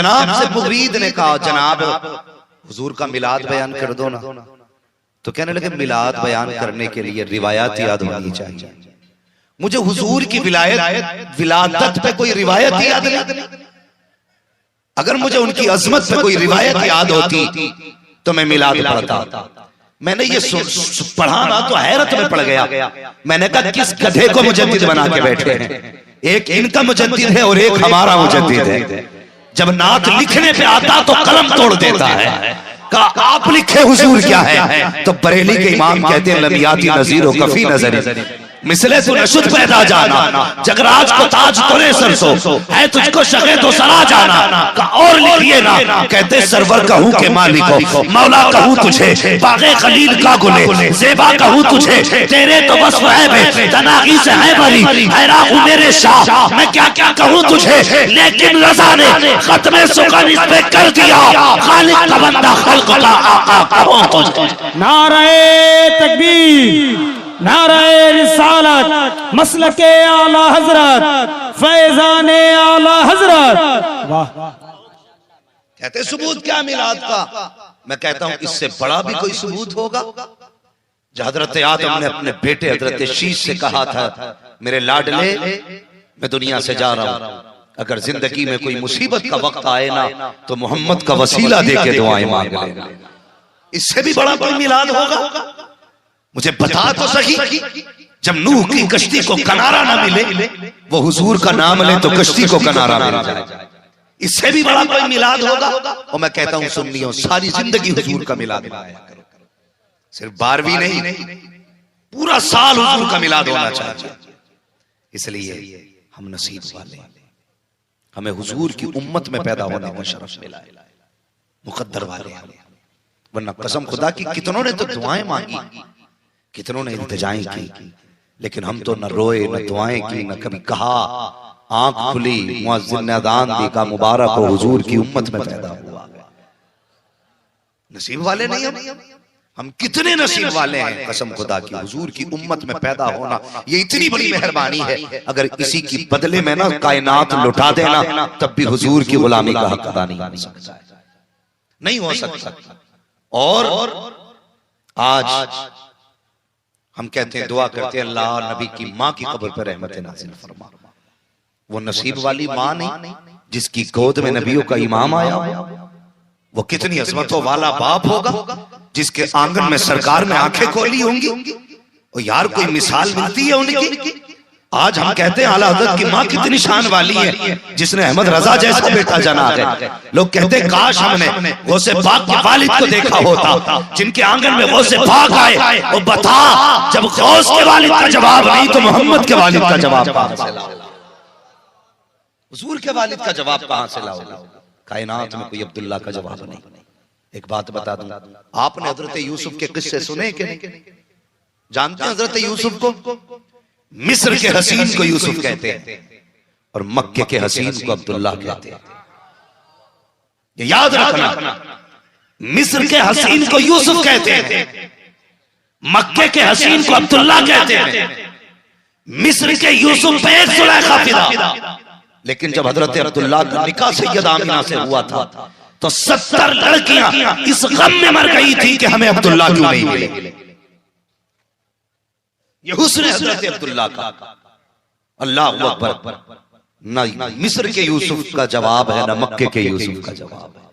जनाब से मुरीद ने कहा, जनाब हुजूर का मिलाद बयान कर दो ना। तो कहने लगे मिलाद बयान करने के लिए रिवायत याद होनी चाहिए। मुझे हुजूर की विलादत पे कोई रिवायत याद नहीं। अगर मुझे उनकी अजमत पे कोई रिवायत याद होती तो मैं मिलाद पढ़ता। मैंने ये पढ़ा ना तो हैरत में पड़ गया। मैंने कहा किस गधे को मुजद्दिद बना के बैठे हैं। एक इनका मुजद्दिद है और एक हमारा मुजद्दिद है। जब नात लिखने पे आता तो कलम तोड़ देता है। कहा आप लिखे हुजूर क्या है? तो बरेली के इमाम कहते हैं लमियाती नजीर कफी नजरी मिसले तू नशुद पैदा जाना, जगराज को ताज तोरे सरसो है तुझको शगे तो सरा जाना। और लिखिए ना, कहते सरवर कहूँ के मालिको, मौला कहूँ तुझे, बागे खलील का गुले, ज़ेबा कहूँ तुझे, तेरे तो बस है तनागी से है बरी, हैरान हूँ मेरे शाह, मैं क्या क्या कहूँ तुझे, लेकिन रज़ा ने खत्मे सुकन इस पे कर दिया, खालिक का बंदा खल्क का आका कहूँ तुझे। नारे तकबीर, नारे रिसालत, मसलके आला हजरत, फैजाने आला हजरत। वाह। कहते सबूत क्या मिलाद का? मैं कहता हूं इससे बड़ा भी कोई सबूत होगा। जो हजरत आदम ने अपने बेटे हजरत शीश से कहा था, मेरे लाडले मैं दुनिया से जा रहा हूं, अगर जिंदगी में कोई मुसीबत का वक्त आए ना तो मोहम्मद का वसीला देके दुआएं मांग लेना। इससे भी बड़ा कोई मिलाद होगा? मुझे बता तो सही। जब नूह की कश्ती को किनारा ना मिले, वो हुजूर का नाम ले तो कश्ती को किनारा मिल जाए। इससे भी बड़ा कोई मिलाद होगा? और मैं कहता हूं सुन्नियों, सारी जिंदगी हुजूर का मिलाद मनाया करो। सिर्फ 12वीं नहीं, पूरा साल हुजूर का मिलाद होना चाहिए। इसलिए हम नसीब वाले, हमें हुजूर की उम्मत में पैदा होने का शरफ मिला है, मुकद्दर वाले। वरना कसम खुदा की कितनों ने तो दुआएं मांगी, कितनों ने इल्तिजाएं की, लेकिन हम तो न रोए न दुआएं की, न कभी कहा। आंख खुली, मुअज्जिन ने अज़ान दी, का मुबारक हो हुजूर की उम्मत में पैदा हुआ। नसीब वाले नहीं हम कितने नसीब वाले हैं कसम खुदा की, हुजूर की उम्मत में पैदा होना ये इतनी बड़ी मेहरबानी है। अगर इसी की बदले में ना कायनात लुटा देना तब भी हुजूर की गुलामी का हक अदा नहीं हो सकता, नहीं हो सकता। और आज हम कहते हैं, दुआ करते हैं, अल्लाह नबी की माँ की कब्र पर रहमत नाज़िल फरमा। वो नसीब वाली माँ नहीं जिसकी गोद में नबियों का इमाम आया। वो कितनी अजमतों वाला बाप होगा जिसके आंगन में सरकार ने आंखें खोली होंगी। और यार कोई मिसाल मिलती है उनकी। आज हम कहते हैं आला हज़रत की माँ कितनी शान वाली है, जिसने अहमद रजा जैसा बेटा जना है। लोग कहते हैं काश हमने गौसे पाक के वालिद को देखा होता, जिनके आंगन में गौसे पाक आए। वो बता, जब गौस के वालिद का जवाब नहीं तो मोहम्मद के वालिद का जवाब कहां से लाओ? हुजूर के वालिद का जवाब कहां से लाओ? कायनात में कोई अब्दुल्ला का जवाब नहीं। एक बात बता दूं, आपने हजरत यूसुफ के किस्से सुने कि नहीं? जानते हैं हजरत यूसुफ को? मिस्र के हसीन को यूसुफ कहते हैं और मक्के के हसीन को अब्दुल्ला कहते हैं। ये याद रखना, मिस्र के हसीन को यूसुफ कहते हैं, मक्के के हसीन को अब्दुल्ला कहते हैं। मिस्र के यूसुफ पे एक सुलैखा फिदा, लेकिन जब हजरत अब्दुल्ला का निकाह सैयदा आमिना से हुआ था तो 70 लड़कियां इस गम में मर गई थी कि हमें अब्दुल्ला क्यों नहीं मिले। ये हुस्न हजरत अब्दुल्ला का। अल्लाह अकबर। न मिस्र के यूसुफ का जवाब है, न मक्के के यूसुफ का जवाब है।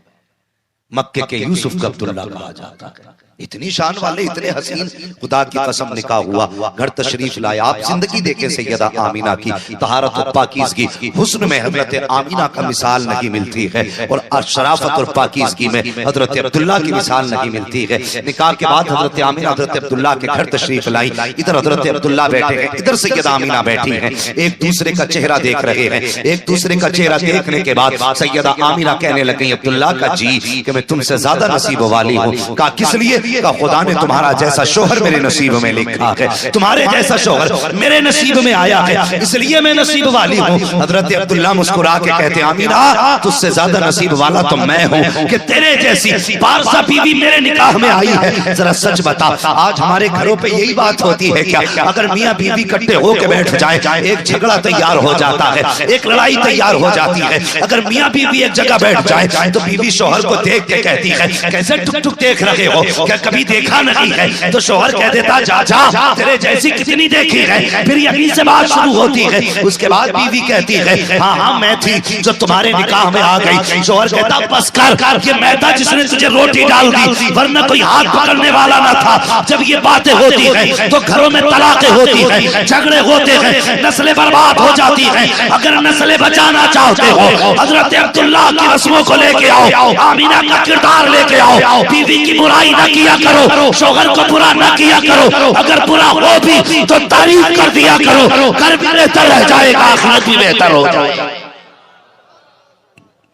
मक्के के यूसुफ का अब्दुल्ला कहा जाता है। इतनी शान वाले, इतने हसीन, खुदा की कसम निकाह हुआ, घर तशरीफ लाए। आप जिंदगी देखे सैयदा आमिना की, तहारत और पाकीज़गी, हुस्न में हजरत आमिना का मिसाल नहीं मिलती है, और शराफत और पाकीज़गी में हजरत अब्दुल्ला की मिसाल नहीं मिलती है। निकाह के बाद हजरत आमिना हजरत अब्दुल्ला के घर तशरीफ लाई। इधर हजरत अब्दुल्ला बैठे हैं, इधर सैयदा आमिना बैठी हैं। एक दूसरे का चेहरा देख रहे हैं। एक दूसरे का चेहरा देखने के बाद सैयदा आमिना कहने लगी, अब्दुल्ला का जी कि मैं मैं तुमसे ज्यादा नसीब वाली हूँ। कहा किस लिए? कहा खुदा ने तुम्हारा जैसा शोहर मेरे नसीब में लिखा है, तुम्हारे जैसा शोहर मेरे नसीब में आया है, इसलिए मैं नसीब वाली हूँ। हजरत अब्दुल्ला मुस्कुरा के कहते आमीना तुझसे ज्यादा नसीब वाला तो मैं हूँ कि तेरे जैसी पारसा बीवी मेरे निकाह में आई है। जरा सच बता, आज हमारे घरों पे यही बात होती है क्या? अगर मियाँ बीवी इकट्ठे होके बैठ जाए, एक झगड़ा तैयार हो जाता है, एक लड़ाई तैयार हो जाती है। अगर मियाँ बीवी एक जगह बैठ जाए तो बीवी शोहर को देख के कहती है कैसे टुक टुक देख रहे हो, क्या कभी देखा नहीं है? तो शोहर कह देता जा जा तेरे जैसी कितनी देखी है। फिर यहीं से बात शुरू होती है। उसके बाद बीवी कहती है हाँ हाँ मैं थी जो तुम्हारे निकाह में आ गई। शोहर कहता बस कर, ये मैं था जिसने तुझे रोटी डाल दी, वरना कोई हाथ पकड़ने वाला ना था। जब ये बातें होती है तो घरों में तलाकें होती है, झगड़े होते हैं, नस्लें बर्बाद हो जाती हैं। अगर नस्लें बचाना चाहते हो हजरत अब्दुल्ला की रस्मों को लेके आओ, आमीना का किरदार लेके आओ। बीवी की बुराई ना किया करो, शोहर को बुरा ना किया करो, अगर बुरा हो भी तो तारीफ कर दिया करो। घर भी बेहतर रह जाएगा, आखिरत भी बेहतर हो जाएगा।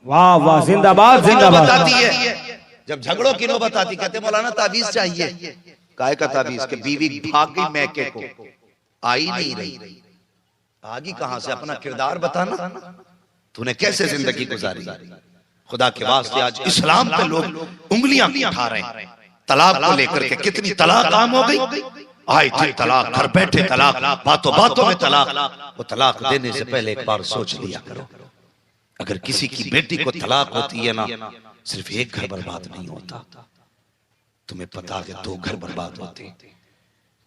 वाह वाह, जिंदाबाद जिंदाबाद। बताती है जब झगड़ों की नौबत आती कहते मौलाना ताबीज चाहिए। काय का ताबीज? के बीवी भाग गई मैके को, आई नहीं रही। आगी कहां से? अपना किरदार बताना, तूने कैसे जिंदगी गुजारी। खुदा के वास्ते आज इस्लाम पे लोग उंगलियां उठा रहे हैं तलाक को लेकर के। कितनी तलाक आम हो गई, आए थे तलाक, घर बैठे तलाक, बातों बातों में तलाक। वो तलाक देने से पहले एक बार सोच लिया करो, अगर किसी की बेटी को तलाक होती है ना, सिर्फ एक घर बर्बाद नहीं होता, तुम्हें पता है 2 घर बर्बाद होते।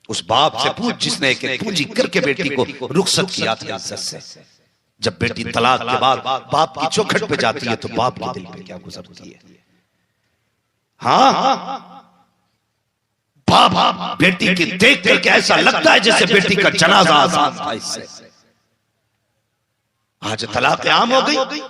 उस बाप से पूछ जिसने एक पूंजी करके बेटी को रुखसत किया था इज्जत से। जब बेटी तलाक के बाद बाप की चौखट पे जाती है तो बाप के दिल पे क्या गुजरती है। हाँ, बाप बेटी की देख करके ऐसा लगता है जैसे बेटी का जनाजा आसान था। इससे आज तलाक आम हो गई,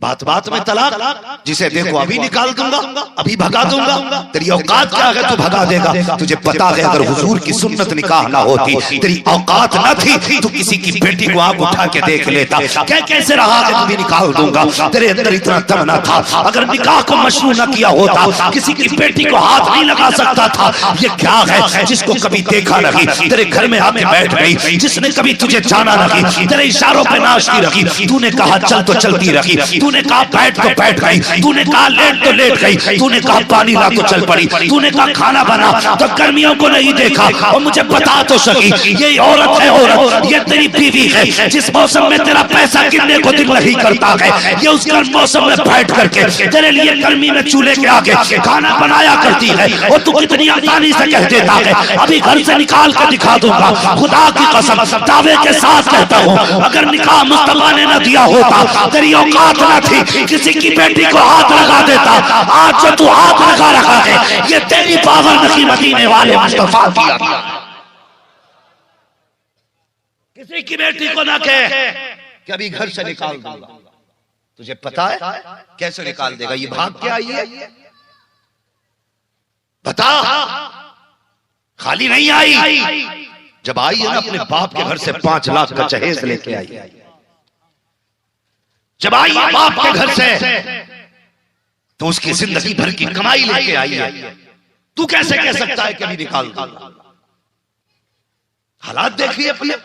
बात बात में तलाक। जिसे देखो अभी निकाल दूंगा, अभी भगा दूंगा, तेरी औकात क्या है तू भगा देगा। तुझे पता है अगर हुजूर की सुन्नत निकाह ना होती, तेरी औकात ना थी, तू किसी की बेटी को आंख उठा के देख लेता। कैसे रहा कि तुझे निकाल दूंगा, तेरे अंदर इतना दम ना था। अगर निकाह को मशरू ना किया होता, किसी की बेटी को हाथ नहीं लगा सकता था। ये क्या है जिसको कभी देखा नहीं, तेरे घर में आके बैठ गई, जिसने कभी तुझे जाना नहीं, तेरे इशारों पे नाचती रही। तूने कहा चल तो चलती रही, तूने कहा बैठ तो बैठ गई, तूने कहा लेट तो लेट गई, तूने कहा पानी ला तो चल पड़ी, तूने कहा खाना बना तो गर्मियों को नहीं देखा। और मुझे बता तो सकी ये औरत है, औरत ये तेरी बीवी है। जिस मौसम में तेरा पैसा गिनने को दिल नहीं करता है, ये उस मौसम में बैठ करके तेरे लिए गर्मी में चूल्हे के आगे खाना बनाया करती है। और तू कितनी आसानी से कह देता है अभी घर से निकाल के दिखा दूंगा। खुदा की कसम दावे के साथ कहता हूँ, अगर निकाह मुस्तफा ने न दिया होता, तेरी औकात न थी किसी की बेटी को हाथ लगा देता। आज जो तू हाथ लगा रखा है ये तेरी पावर नहीं, मदीने वाले मुस्तफा की अता। किसी की बेटी को ना कहे कि अभी घर से निकाल दूंगा। तुझे पता है कैसे निकाल देगा? ये भाग के आई है, बता। खाली नहीं आई, जब आई है ना अपने बाप के घर से 5 लाख का जहेज लेके आई। जब आई है बाप के घर से तो उसकी जिंदगी भर की कमाई लेके आई है। तू कैसे कह सकता है कि अभी निकाल दूंगा? हालात देखिए अपने,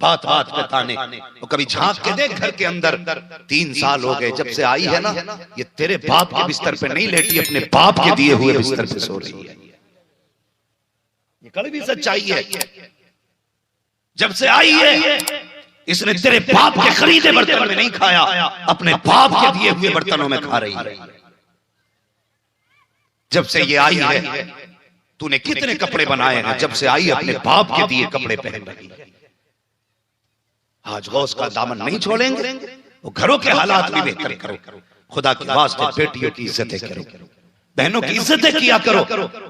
बात बात पे ताने। वो कभी झांक के देख घर के अंदर, 3 साल हो गए जब से आई है ना, ये तेरे बाप के बिस्तर पे नहीं लेटी, अपने बाप के दिए हुए बिस्तर पे सो रही है। ये कड़वी सच्चाई है। जब से आई है इसने तेरे बाप के खरीदे बर्तन में नहीं खाया, अपने बाप के दिए हुए बर्तनों में खा रही है। जब से ये आई है तूने कितने कपड़े बनाए हैं? जब से आई अपने बाप के दिए कपड़े पहन रही है। आज गौस का दामन नहीं छोड़ेंगे, वो घरों के हालात भी बेहतर करो। खुदा के वास्ते बेटियों की इज्जतें करो, बहनों की इज्जतें किया करो।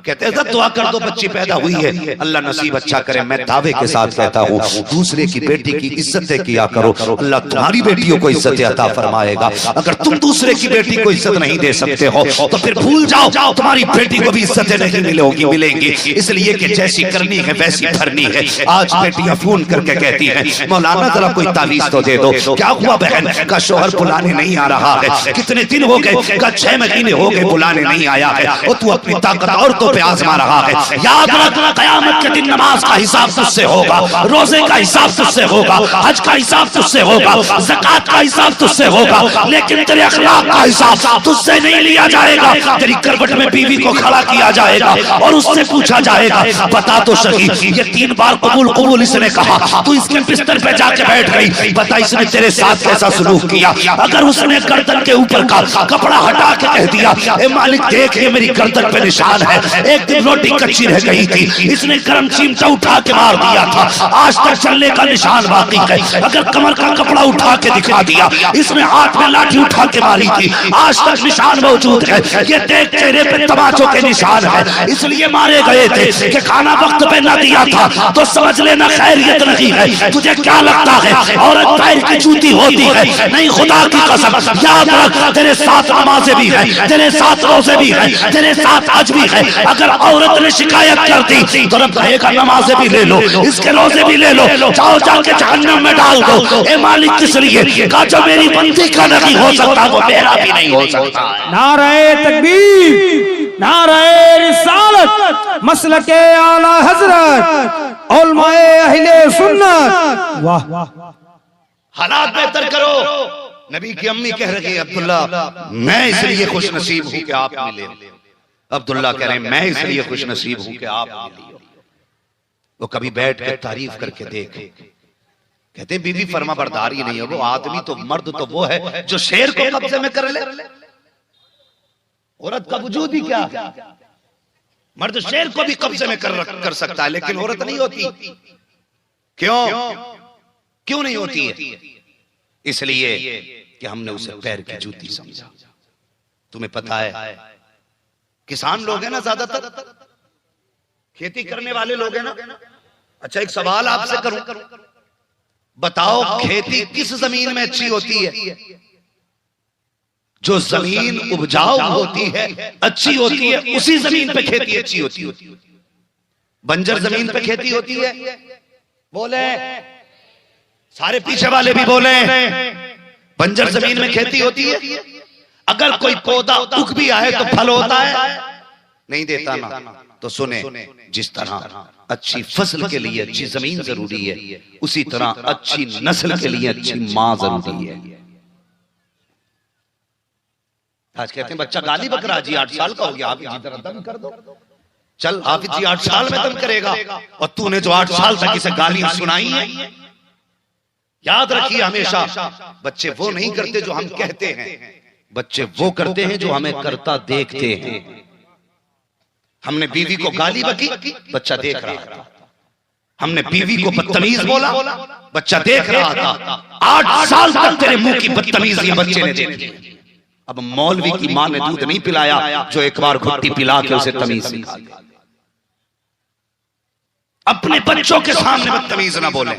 कहते हैं दुआ कर दो बच्ची पैदा हुई है, अल्लाह नसीब अच्छा करे। मैं दावे के साथ कहता हूँ दूसरे की बेटी की इज्जतें किया करो, अल्लाह तुम्हारी बेटियों को इज्जत अता फरमाएगा। अगर तुम दूसरे की बेटी को इज्जत नहीं दे सकते हो तो फिर भूल जाओ तुम्हारी बेटी को भी इज्जतें नहीं मिलेंगी। इसलिए कि जैसी करनी है वैसी भरनी है। आज बेटियां फोन करके कहती हैं मौलाना जरा कोई तावीज तो दे दो। क्या हुआ बहन? का शोहर बुलाने नहीं आ रहा है। कितने दिन हो गए? का 6 महीने हो गए बुलाने नहीं आया है। और तू अपनी ताकत औरतों पे आजमा रहा है। याद रखना कयामत के दिन नमाज का हिसाब तुझसे होगा, रोजे का हिसाब तुझसे होगा, हज का हिसाब तुझसे होगा, ज़कात का हिसाब तुझसे होगा, लेकिन तेरे अखलाक का हिसाब तुझसे नहीं लिया जाएगा। तेरी करवट में बीवी को खड़ा किया जाएगा और उससे पूछा जाएगा बता तो सही ये 3 बार कबूल कबूल इसने कहा, तू इसके बिस्तर पे जाके बैठ गई, बता इसने तेरे साथ कैसा सलूक किया। अगर उसने गर्दन के ऊपर का कपड़ा हटा के कह दिया ए मालिक देख ये मेरी गर्दन पे निशान है, एक दिन रोटी कच्ची रह गई थी, इसने गर्म चिमटा उठा के मार दिया था, आज तक चलने का निशान बाकी है। अगर कमर का कपड़ा उठा के दिखा दिया, इसने हाथ में लाठी उठा के मारी थी, आज तक निशान मौजूद है। ये देख चेहरे पे तमाचों के निशान है, इसलिए मारे गए थे कि खाना वक्त पे न दिया था तो समझ लेना खैरियत नहीं है। तुझे क्या लगता है औरत पैर की जूती होती है? नहीं, खुदा की कसम याद रख तेरे साथ नमाजें भी है, तेरे साथ रोजे भी है, तेरे साथ हज भी है। अगर औरत ने शिकायत कर दी तो रब कहेगा नमाजें भी ले लो, इसके रोजे भी ले लो, जाओ जाके जहन्नम में डाल दो। ए मालिक किस लिए का जो मेरी बंदी का नहीं हो सकता वो मेरा भी नहीं हो सकता। नारे तकबीर, नारे रिसालत, मसलके आला हजरत, उलमाए अहले सुन्नत। वाह, हालात बेहतर करो। नबी की अम्मी कह रही है अब्दुल्ला मैं इसलिए खुश नसीब हूं कि आप मिले। अब्दुल्ला कह रहे हैं मैं इसलिए खुश नसीब हूं कि आप मिले। वो कभी बैठ के तारीफ करके देख, कहते हैं बीवी फर्मा बरदार ही नहीं है वो आदमी, तो मर्द तो वो है जो शेर को कब्जे में कर ले। औरत का वजूद ही क्या है? मर्द शेर को भी कब्जे में कर सकता है लेकिन औरत नहीं होती। क्यों नहीं होती है? इसलिए कि हमने उसे पैर की जूती समझा। तुम्हें पता है किसान लोग हैं ना, ज्यादातर खेती करने वाले लोग हैं ना। अच्छा एक सवाल आपसे करूं, बताओ खेती किस जमीन में अच्छी होती है? जो जमीन उपजाऊ होती है अच्छी होती है, उसी जमीन पे खेती अच्छी होती है। बंजर जमीन पे खेती होती है, बोले सारे पीछे वाले भी बोले बंजर जमीन में खेती होती है। अगर कोई पौधा उग भी आए तो फल होता है? नहीं देता ना। तो सुने, जिस तरह अच्छी फसल के लिए अच्छी जमीन जरूरी है, उसी तरह अच्छी नस्ल के लिए अच्छी मां जरूरी है। आज कहते हैं बच्चा गाली बक रहा जी 8 साल का हो गया, आप जी तरह दम कर दो। चल हाफिज जी 8 साल में दम करेगा, और तूने जो 8 साल तक इसे गालियां सुनाई है। याद रखिए हमेशा बच्चे वो नहीं करते जो हम कहते हैं, बच्चे वो करते हैं जो हमें करता देखते हैं। हमने बीवी को गाली बकी, बच्चा देख रहा था। हमने बीवी को बदतमीज बोला, बच्चा देख रहा था। 8 साल तक तेरे मुंह की बदतमीजियां बच्चे ने देखी। अब मौलवी की मां ने दूध नहीं पिलाया जो एक बार घुट्टी पिला के उसे तमीज सिखा दिया। अपने बच्चों के सामने बदतमीज ना बोले,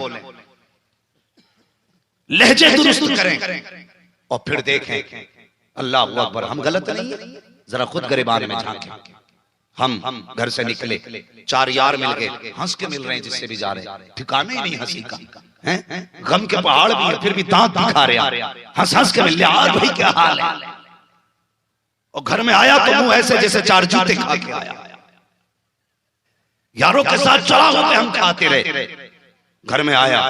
लहजे दुरुस्त करें और फिर देखें। अल्लाह अकबर, हम गलत नहीं है? जरा खुद गिरबान में झांकें। हम घर से निकले, 4 यार मिल गए, हंस के मिल रहे हैं जिससे भी जा रहे हैं, ठिकाना ही नहीं हंसी का है। गम के पहाड़ भी है फिर भी दांत दिखा रहे हैं, हंस हंस के मिल रहे हैं, भाई क्या हाल है। और घर में आया तो मुंह ऐसे जैसे 4 जूते खा के आया। यारों के साथ चला होते हम खाते रहे। घर में आया,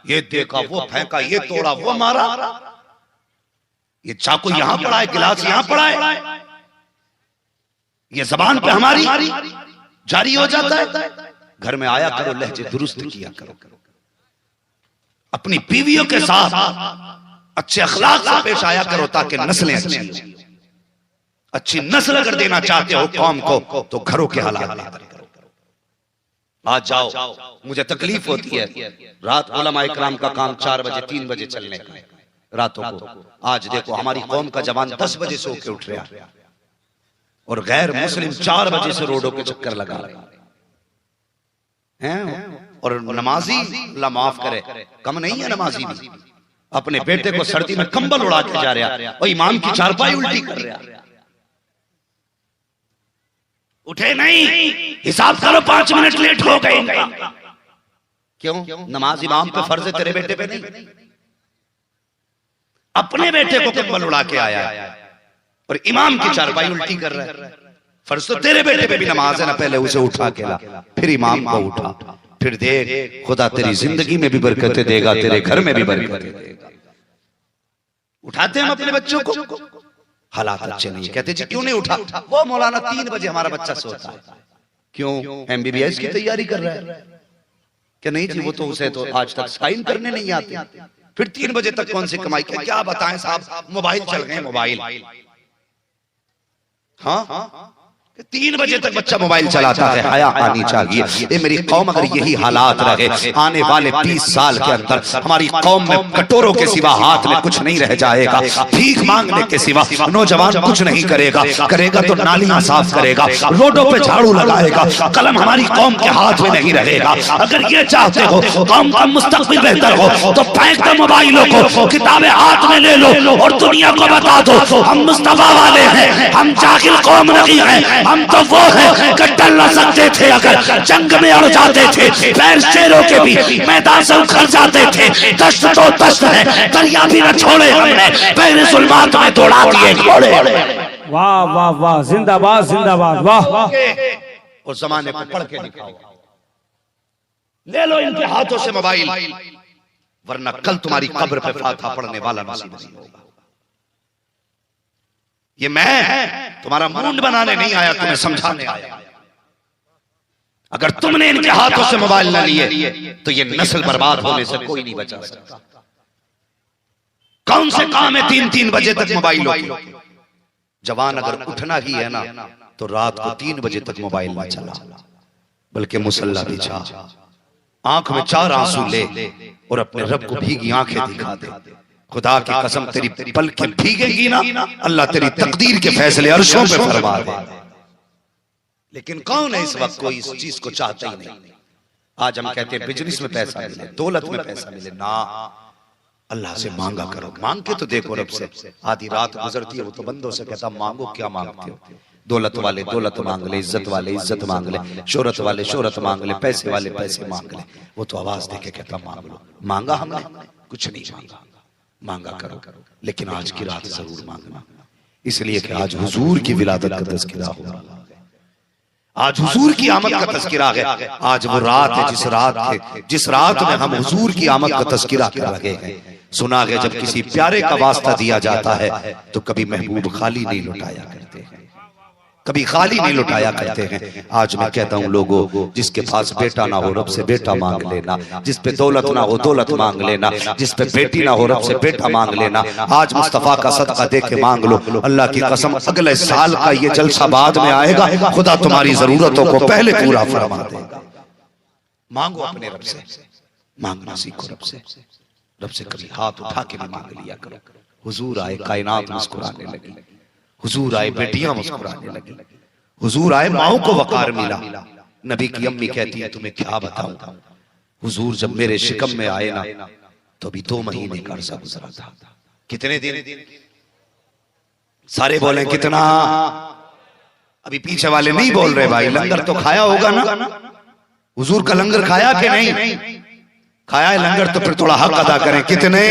ये देखा वो फेंका, ये तोड़ा वो मारा, ये चाकू यहां पड़ा है, गिलास यहां पड़ा है, ये जबान पे हमारी जारी हो जाता है। घर में आया करो, लहजे दुरुस्त किया करो। अपनी बीवियों के साथ अच्छे अखलाक से पेश आया करो ताकि नस्लें अच्छी हो। अच्छी नस्ल अगर देना चाहते हो कौम को तो घरों के हालात बेहतर करो। आज जाओ, मुझे तकलीफ होती है, रात उलमा इकराम का काम 4 बजे 3 बजे चलने का रातों को। आज देखो हमारी कौम का जवान 10 बजे सो के उठ रहा है। और गैर मुस्लिम 4 बजे से रोडों के चक्कर लगा रहे हैं। और नमाजी, अल्लाह माफ करे, कम नहीं है नमाजी भी, अपने बेटे को सर्दी में कंबल उड़ा के जा रहा और इमाम की चारपाई उल्टी कर रहा। उठे नहीं, हिसाब करो 5 मिनट लेट हो गए इनका। क्यों? नमाज इमाम पे फर्ज है, तेरे बेटे पे नहीं। अपने बेटे को कंबल उड़ा के आया और इमाम की चारपाई उल्टी कर रहा है। फर्ज तो तेरे बेटे पे भी नमाज है ना, पहले उसे उठा के ला, फिर इमाम को उठा, फिर देख खुदा तेरी जिंदगी में भी बरकतें देगा, तेरे घर में भी बरकतें देगा। उठाते हम अपने बच्चों को, हालात अच्छे नहीं, कहते जी क्यों नहीं उठा? वो मौलाना 3 बजे हमारा बच्चा सोता है। क्यों? MBBS की तैयारी कर रहा है क्या? नहीं जी, वो तो उसे तो आज तक साइन करने नहीं आते, फिर 3 बजे तक कौन सी कमाई? क्या बताएं साहब, मोबाइल चल गए, मोबाइल। हाँ, 3 बजे तक बच्चा मोबाइल चलाता है। हया आनी चाहिए। ये मेरी कौम अगर यही हालात रहे, आने वाले 20 साल के अंदर हमारी कौम में कटोरों के सिवा हाथ में कुछ नहीं रह जाएगा, भीख मांगने के सिवा नौजवान कुछ नहीं करेगा, करेगा तो नालियां साफ करेगा, रोडों पे झाड़ू लगाएगा, कलम हमारी कौम के हाथ में नहीं रहेगा। अगर ये चाहते हो कौम का मुस्तकबिल बेहतर हो तो फेंक दो मोबाइलों को, किताबें हाथ में ले लो और दुनिया को बता दो हम मुस्तफा वाले हैं, हम जाहिल कौम नहीं है, हम तो वो है कि डर न सकते थे, अगर जंग में अड़ जाते थे, पैर शेरों के भी मैदान से उखड़ जाते थे। दश्त तो दश्त है, दरिया भी न छोड़े हमने, पैर जुल्मात में दौड़ा दिए घोड़े। वाह वाह वाह, जिंदाबाद जिंदाबाद, वाह वाह। और जमाने को पढ़ के दिखाओ, ले लो इनके हाथों से मोबाइल, वरना कल तुम्हारी कब्र पे फातिहा पढ़ने वाला नसीब नहीं होगा। ये मैं तुम्हारा मुंड बनाने नहीं आया, तुम्हें समझाने आया। अगर तुमने इनके हाथों से मोबाइल न लिए तो ये नस्ल बर्बाद होने से कोई नहीं बचा सकता। कौन से काम है 3-3 बजे तक मोबाइल हो? जवान अगर उठना ही है ना तो रात को 3 बजे तक मोबाइल ना चला, बल्कि मुसल्ला बिछा, आंख में 4 आंसू ले और अपने रब को भीगी आंखें दिखा दे। खुदा की कसम तेरी पलकें भीगेंगी ना, अल्लाह तेरी तकदीर के फैसले अर्शों पे फरमा दे। लेकिन कौन है इस वक्त कोई इस चीज को चाहता ही नहीं। आज हम कहते हैं बिजनेस में पैसा मिले, दौलत में पैसा मिले, ना, अल्लाह से मांगा करो। मांग के तो देखो रब से। आधी रात गुजरती है, वो तो बंदों से कहता मांगो, क्या मांगते हो? दौलत वाले दौलत मांग ले, इज्जत वाले इज्जत मांग ले, शोहरत वाले शोहरत मांग ले, पैसे वाले पैसे मांग ले। वो तो आवाज देके कहता मांग लो। मांगा हमने? कुछ नहीं मांगा। मांगा करो, लेकिन आज की रात जरूर मांगना, इसलिए कि आज हुजूर की विलादत का तज़किरा होगा, आज हुजूर की आमद का तज़किरा है। आज वो रात है जिस रात में हम हुजूर की आमद का तज़किरा कर रहे हैं। सुना है जब किसी प्यारे का वास्ता दिया जाता है तो कभी महबूब खाली नहीं लौटाया करते हैं, कभी खाली नहीं लौटाया करते हैं। आज मैं कहता हूँ लोगों, जिसके पास बेटा ना हो रब से बेटा मांग लेना, जिस पे दौलत ना हो दौलत मांग लेना, जिस पे बेटी ना हो रब से बेटा मांग लेना। आज मुस्तफा का सदका दे के मांग लो, अल्लाह की कसम अगले साल का ये जलसा बाद में आएगा, खुदा तुम्हारी जरूरतों को पहले पूरा फरमा देगा। मांगो अपने रब से, मांगना सीखो रब से। रब से कभी हाथ उठा के भी मांग लिया करो। हुजूर आए, कायनात मुस्कुराने लगी। हुजूर आए, बेटियां मुस्कुराने लगी। हुजूर आए, माओ को वकार मिला। नबी की अम्मी कहती है तुम्हें क्या बताऊं, हुजूर जब मेरे शिकम में आए ना तो अभी 2 महीने का अर्सा गुजरा था। कितने दिन? सारे बोले कितना? अभी पीछे वाले नहीं बोल रहे भाई। लंगर तो खाया होगा ना? हुजूर का लंगर खाया कि नहीं? खाया है लंगर, तो फिर थोड़ा हक अदा करें। कितने?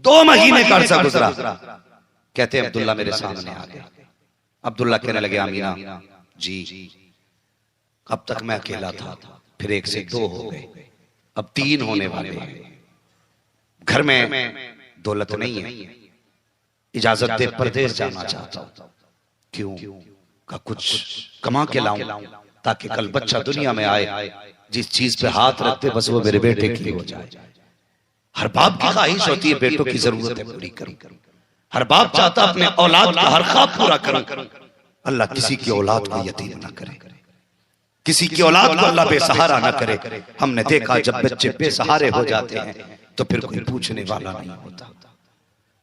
2 महीने का अर्सा गुजरा। कहते हैं अब्दुल्ला मेरे सामने आ गया। अब्दुल्ला कहने लगे आमीना जी, अब तक मैं अकेला था, फिर 1 से 2 हो गए, अब 3 होने वाले हैं। घर में दौलत नहीं है, इजाजत दे परदेश जाना चाहता हूं। क्यों? का कुछ कमा के लाऊं ताकि कल बच्चा दुनिया में आए, जिस चीज पे हाथ रखते बस वो मेरे बेटे की हो जाए। हर बाप की ख्वाहिश होती है बेटों की जरूरतें पूरी करूं। हर बाप चाहता अपने औलाद का हर ख्वाब पूरा करूं। अल्लाह किसी की औलाद को यतीम ना करे, किसी की औलाद को अल्लाह बेसहारा ना करे। हमने देखा जब बच्चे बेसहारे हो जाते हैं तो फिर कोई पूछने वाला नहीं होता।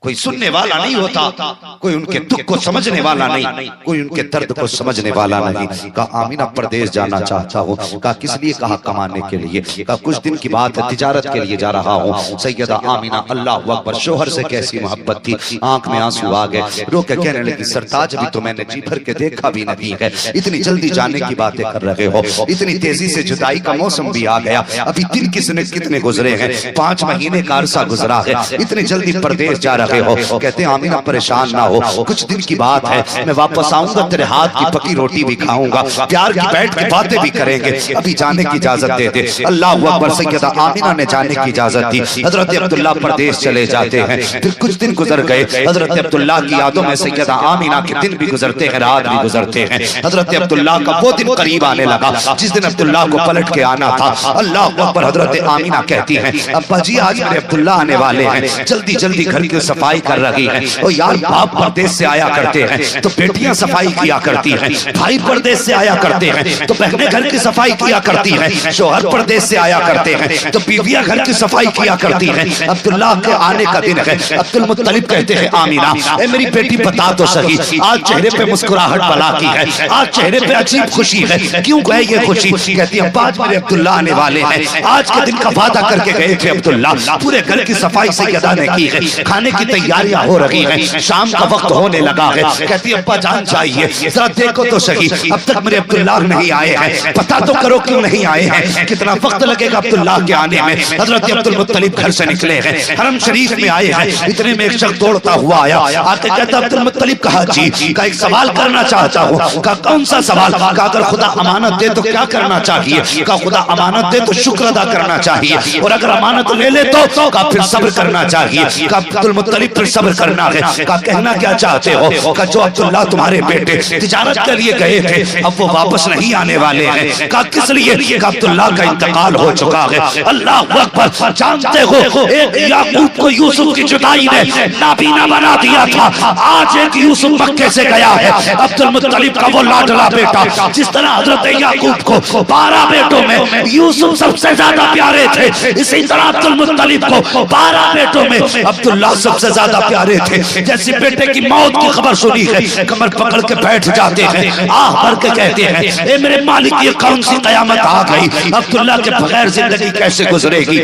कोई सुनने वाला नहीं होता, कोई उनके दुख को समझने वाला नहीं, कोई उनके दर्द को समझने वाला नहीं। कहा आमीना प्रदेश जाना चाहता हूँ। कहा किस लिए? कहा कमाने के लिए। कहा कुछ दिन की बात है, तिजारत के लिए जा रहा हूँ। सैयदा आमीना अल्लाह अकबर, शोहर से कैसी मोहब्बत थी, आंख में आंसू आ गए, रो के कहने लगी सरताज अभी तो मैंने जी भर के देखा भी नहीं है, इतनी जल्दी जाने की बातें कर रहे हो, इतनी तेजी से जुदाई का मौसम भी आ गया, अभी दिन कितने गुजरे हैं, 5 महीने का अरसा गुजरा है, इतनी जल्दी परदेश जा रहे हो। कहते हैं आमीना परेशान ना हो, कुछ दिन की बात है, मैं वापस आऊंगा, तेरे हाथ की पकी रोटी भी खाऊंगा, प्यार की बैठ की बातें भी करेंगे, अभी जाने की इजाजत दे दे। अल्लाह अकबर। सैयदा आमीना ने जाने की इजाजत दी। हजरत अब्दुल्ला परदेश चले जाते हैं। फिर कुछ दिन गुजर गए, हजरत अब्दुल्ला की यादों में सैयदा आमीना के दिन भी गुजरते हैं, रात भी गुजरते हैं। हजरत अब्दुल्ला का वो दिन करीब आने लगा जिस दिन अब्दुल्ला को पलट के आना था। अल्लाह अकबर। हजरत आमीना कहती हैं अब्बा जी आज मेरे अब्दुल्ला आने वाले हैं, जल्दी जल्दी घर की सफाई कर रही है। और यार बाप परदेश से आया करते हैं तो बेटियां सफाई किया करती हैं, भाई परदेश से आया करते हैं तो बहनें घर की सफाई किया करती हैं, शोहर परदेश से आया करते हैं तो बीवियां घर की सफाई किया करती हैं। अब्दुल्ला के आने का दिन है। अब्दुल मुत्तलिब कहते हैं आमीना ए मेरी बेटी बता तो सही, आज चेहरे पे मुस्कुराहट बला की है, आज चेहरे पे अजीब खुशी है, क्यों है ये खुशी? कहती है अब्बा आज मेरे अब्दुल्ला आने वाले हैं, आज के दिन का वादा करके गए थे अब्दुल्ला, पूरे घर की सफाई सैयदा ने की है, खाने की तैयारियां हो रही हैं, शाम का वक्त होने लगा है। कहती है अब्बा जान चाहिए, जरा देखो तो सही, अब तक मेरे अब्दुल्ला नहीं आए हैं, पता तो करो क्यों नहीं आए हैं, कितना वक्त लगेगा अब्दुल्ला के आने में। हजरत अब्दुल मुत्तलिब घर से निकले हैं, हरम शरीफ में आए हैं, इतने में एक शख्स दौड़ता हुआ आया, आके कहता अब्दुल मुत्तलिब कहा जी का एक सवाल करना चाहता हूँ। का कौन सा सवाल? का अगर खुदा अमानत दे तो क्या करना चाहिए? का खुदा अमानत दे तो शुक्र अदा करना चाहिए, और अगर अमानत ले ले तो का फिर सब्र करना चाहिए। का अब्दुल मुत्तलिब फिर सब्र करना है। का कहना क्या चाहते हो? का जो अब्दुल्ला तुम्हारे बेटे तिजारत के लिए गए थे अब वो वापस नहीं आने वाले हैं। का किस लिए? का अब्दुल्ला का इंतकाल हो चुका है। अल्लाह अकबर। जानते हो एक याकूब को यूसुफ की जुदाई ने नाबीना बना दिया था, आज एक यूसुफ मक्के से गया है, अब्दुल मुत्तलिब का वो लाडला बेटा, जिस तरह हजरत याकूब को 12 बेटों में यूसुफ सबसे ज्यादा प्यारे थे, इसी तरह अब्दुल मुत्तलिब को 12 बेटों में अब्दुल्ला सबसे ज्यादा प्यारे थे। जैसे बेटे की मौत की खबर सुनी है कमर पकड़ के बैठ जाते हैं, आह भर के कहते हैं ए मेरे मालिक ये कौन सी कयामत आ गई, अब्दुल्ला के बगैर जिंदगी कैसे गुजरेगी।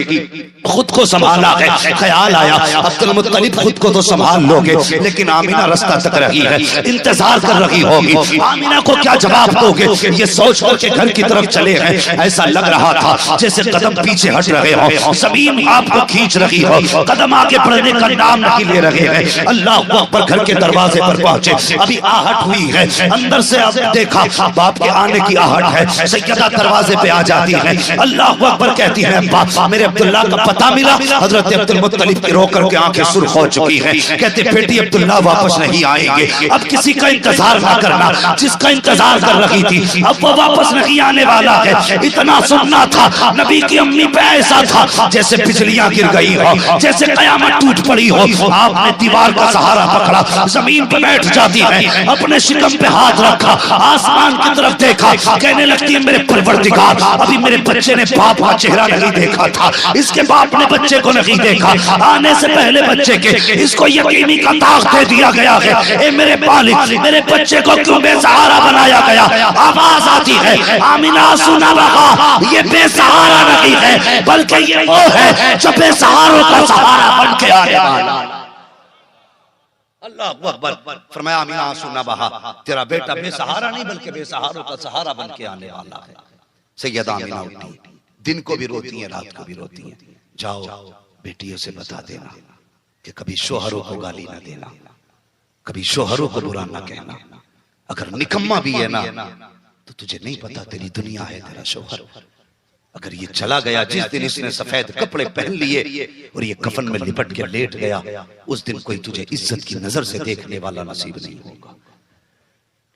खुद को संभाला है, ख्याल आया अब्दुल मुत्तलिब खुद को तो संभाल लोगे, लेकिन आमीना रास्ता तक रही है, इंतजार कर रही होगी, आमीना को क्या जवाब दोगे? ये सोच के घर की तरफ चले हैं, ऐसा लग रहा था जैसे कदम पीछे हट रहे हो, जमीन आपको खींच रही हो, कदम आगे बढ़ने का नाम नहीं ले रहे हैं। अल्लाह अकबर। घर के दरवाजे पर पहुंचे, अभी आहट हुई है, अंदर से अब देखा बाप के आने की आहट है, सैयदा दरवाजे पे आ जाती है। अल्लाह अकबर कहती है बाप मेरे अब्दुल्ला का पता मिला। हजरत अब्दुल मुत्तलिब की रो करके आंखें सुर्ख हो चुकी हैं, कहते बेटी अब्दुल्ला वापस नहीं आएंगे, अब किसी का इंतजार ना करना, जिसका इंतजार कर रही थी अब वो वापस नहीं आने वाला है। इतना सुनना था नबी की अम्मी पे ऐसा था जैसे बिजलियां गिर गई हो, जैसे कयामत टूट पड़ी हो। आपने दीवार का सहारा पकड़ा, जमीन पे बैठ जाती है, अपने शिकम पे हाथ रखा, आसमान की तरफ देखा, कहने लगती है मेरे परवरदिगार अभी मेरे बच्चे ने बाप का चेहरा नहीं देखा था, इसके बाप ने बच्चे को नहीं देखा, आने से पहले बच्चे के इसको यकीनी का ताक दे दिया गया है। ए मेरे मालिक मेरे बच्चे को क्यों बेसहारा बनाया गया? आवाज आती है आमीना सुना रहा, ये बेसहारा नहीं है बल्कि ये वो है जो बेसहारों का सहारा बन के आने वाला। अल्लाह अकबर। फरमाया आमीना आंसू ना बहा, तेरा बेटा बेसहारा नहीं बल्कि बेसहारों का सहारा बन के आने वाला है। सैयदा आमीना उठी, दिन को भी रोती है रात को भी रोती है। जाओ बेटियों से बता देना कि कभी शोहरों को गाली ना देना, कभी शोहरों को बुरा ना कहना, अगर निकम्मा भी है ना तो तुझे नहीं पता तेरी दुनिया है तेरा शोहर। अगर ये चला गया जिस दिन इसने सफेद कपड़े पहन लिए और ये कफन में लिपट के लेट गया, उस दिन कोई तुझे इज्जत की नजर से देखने वाला नसीब नहीं होगा।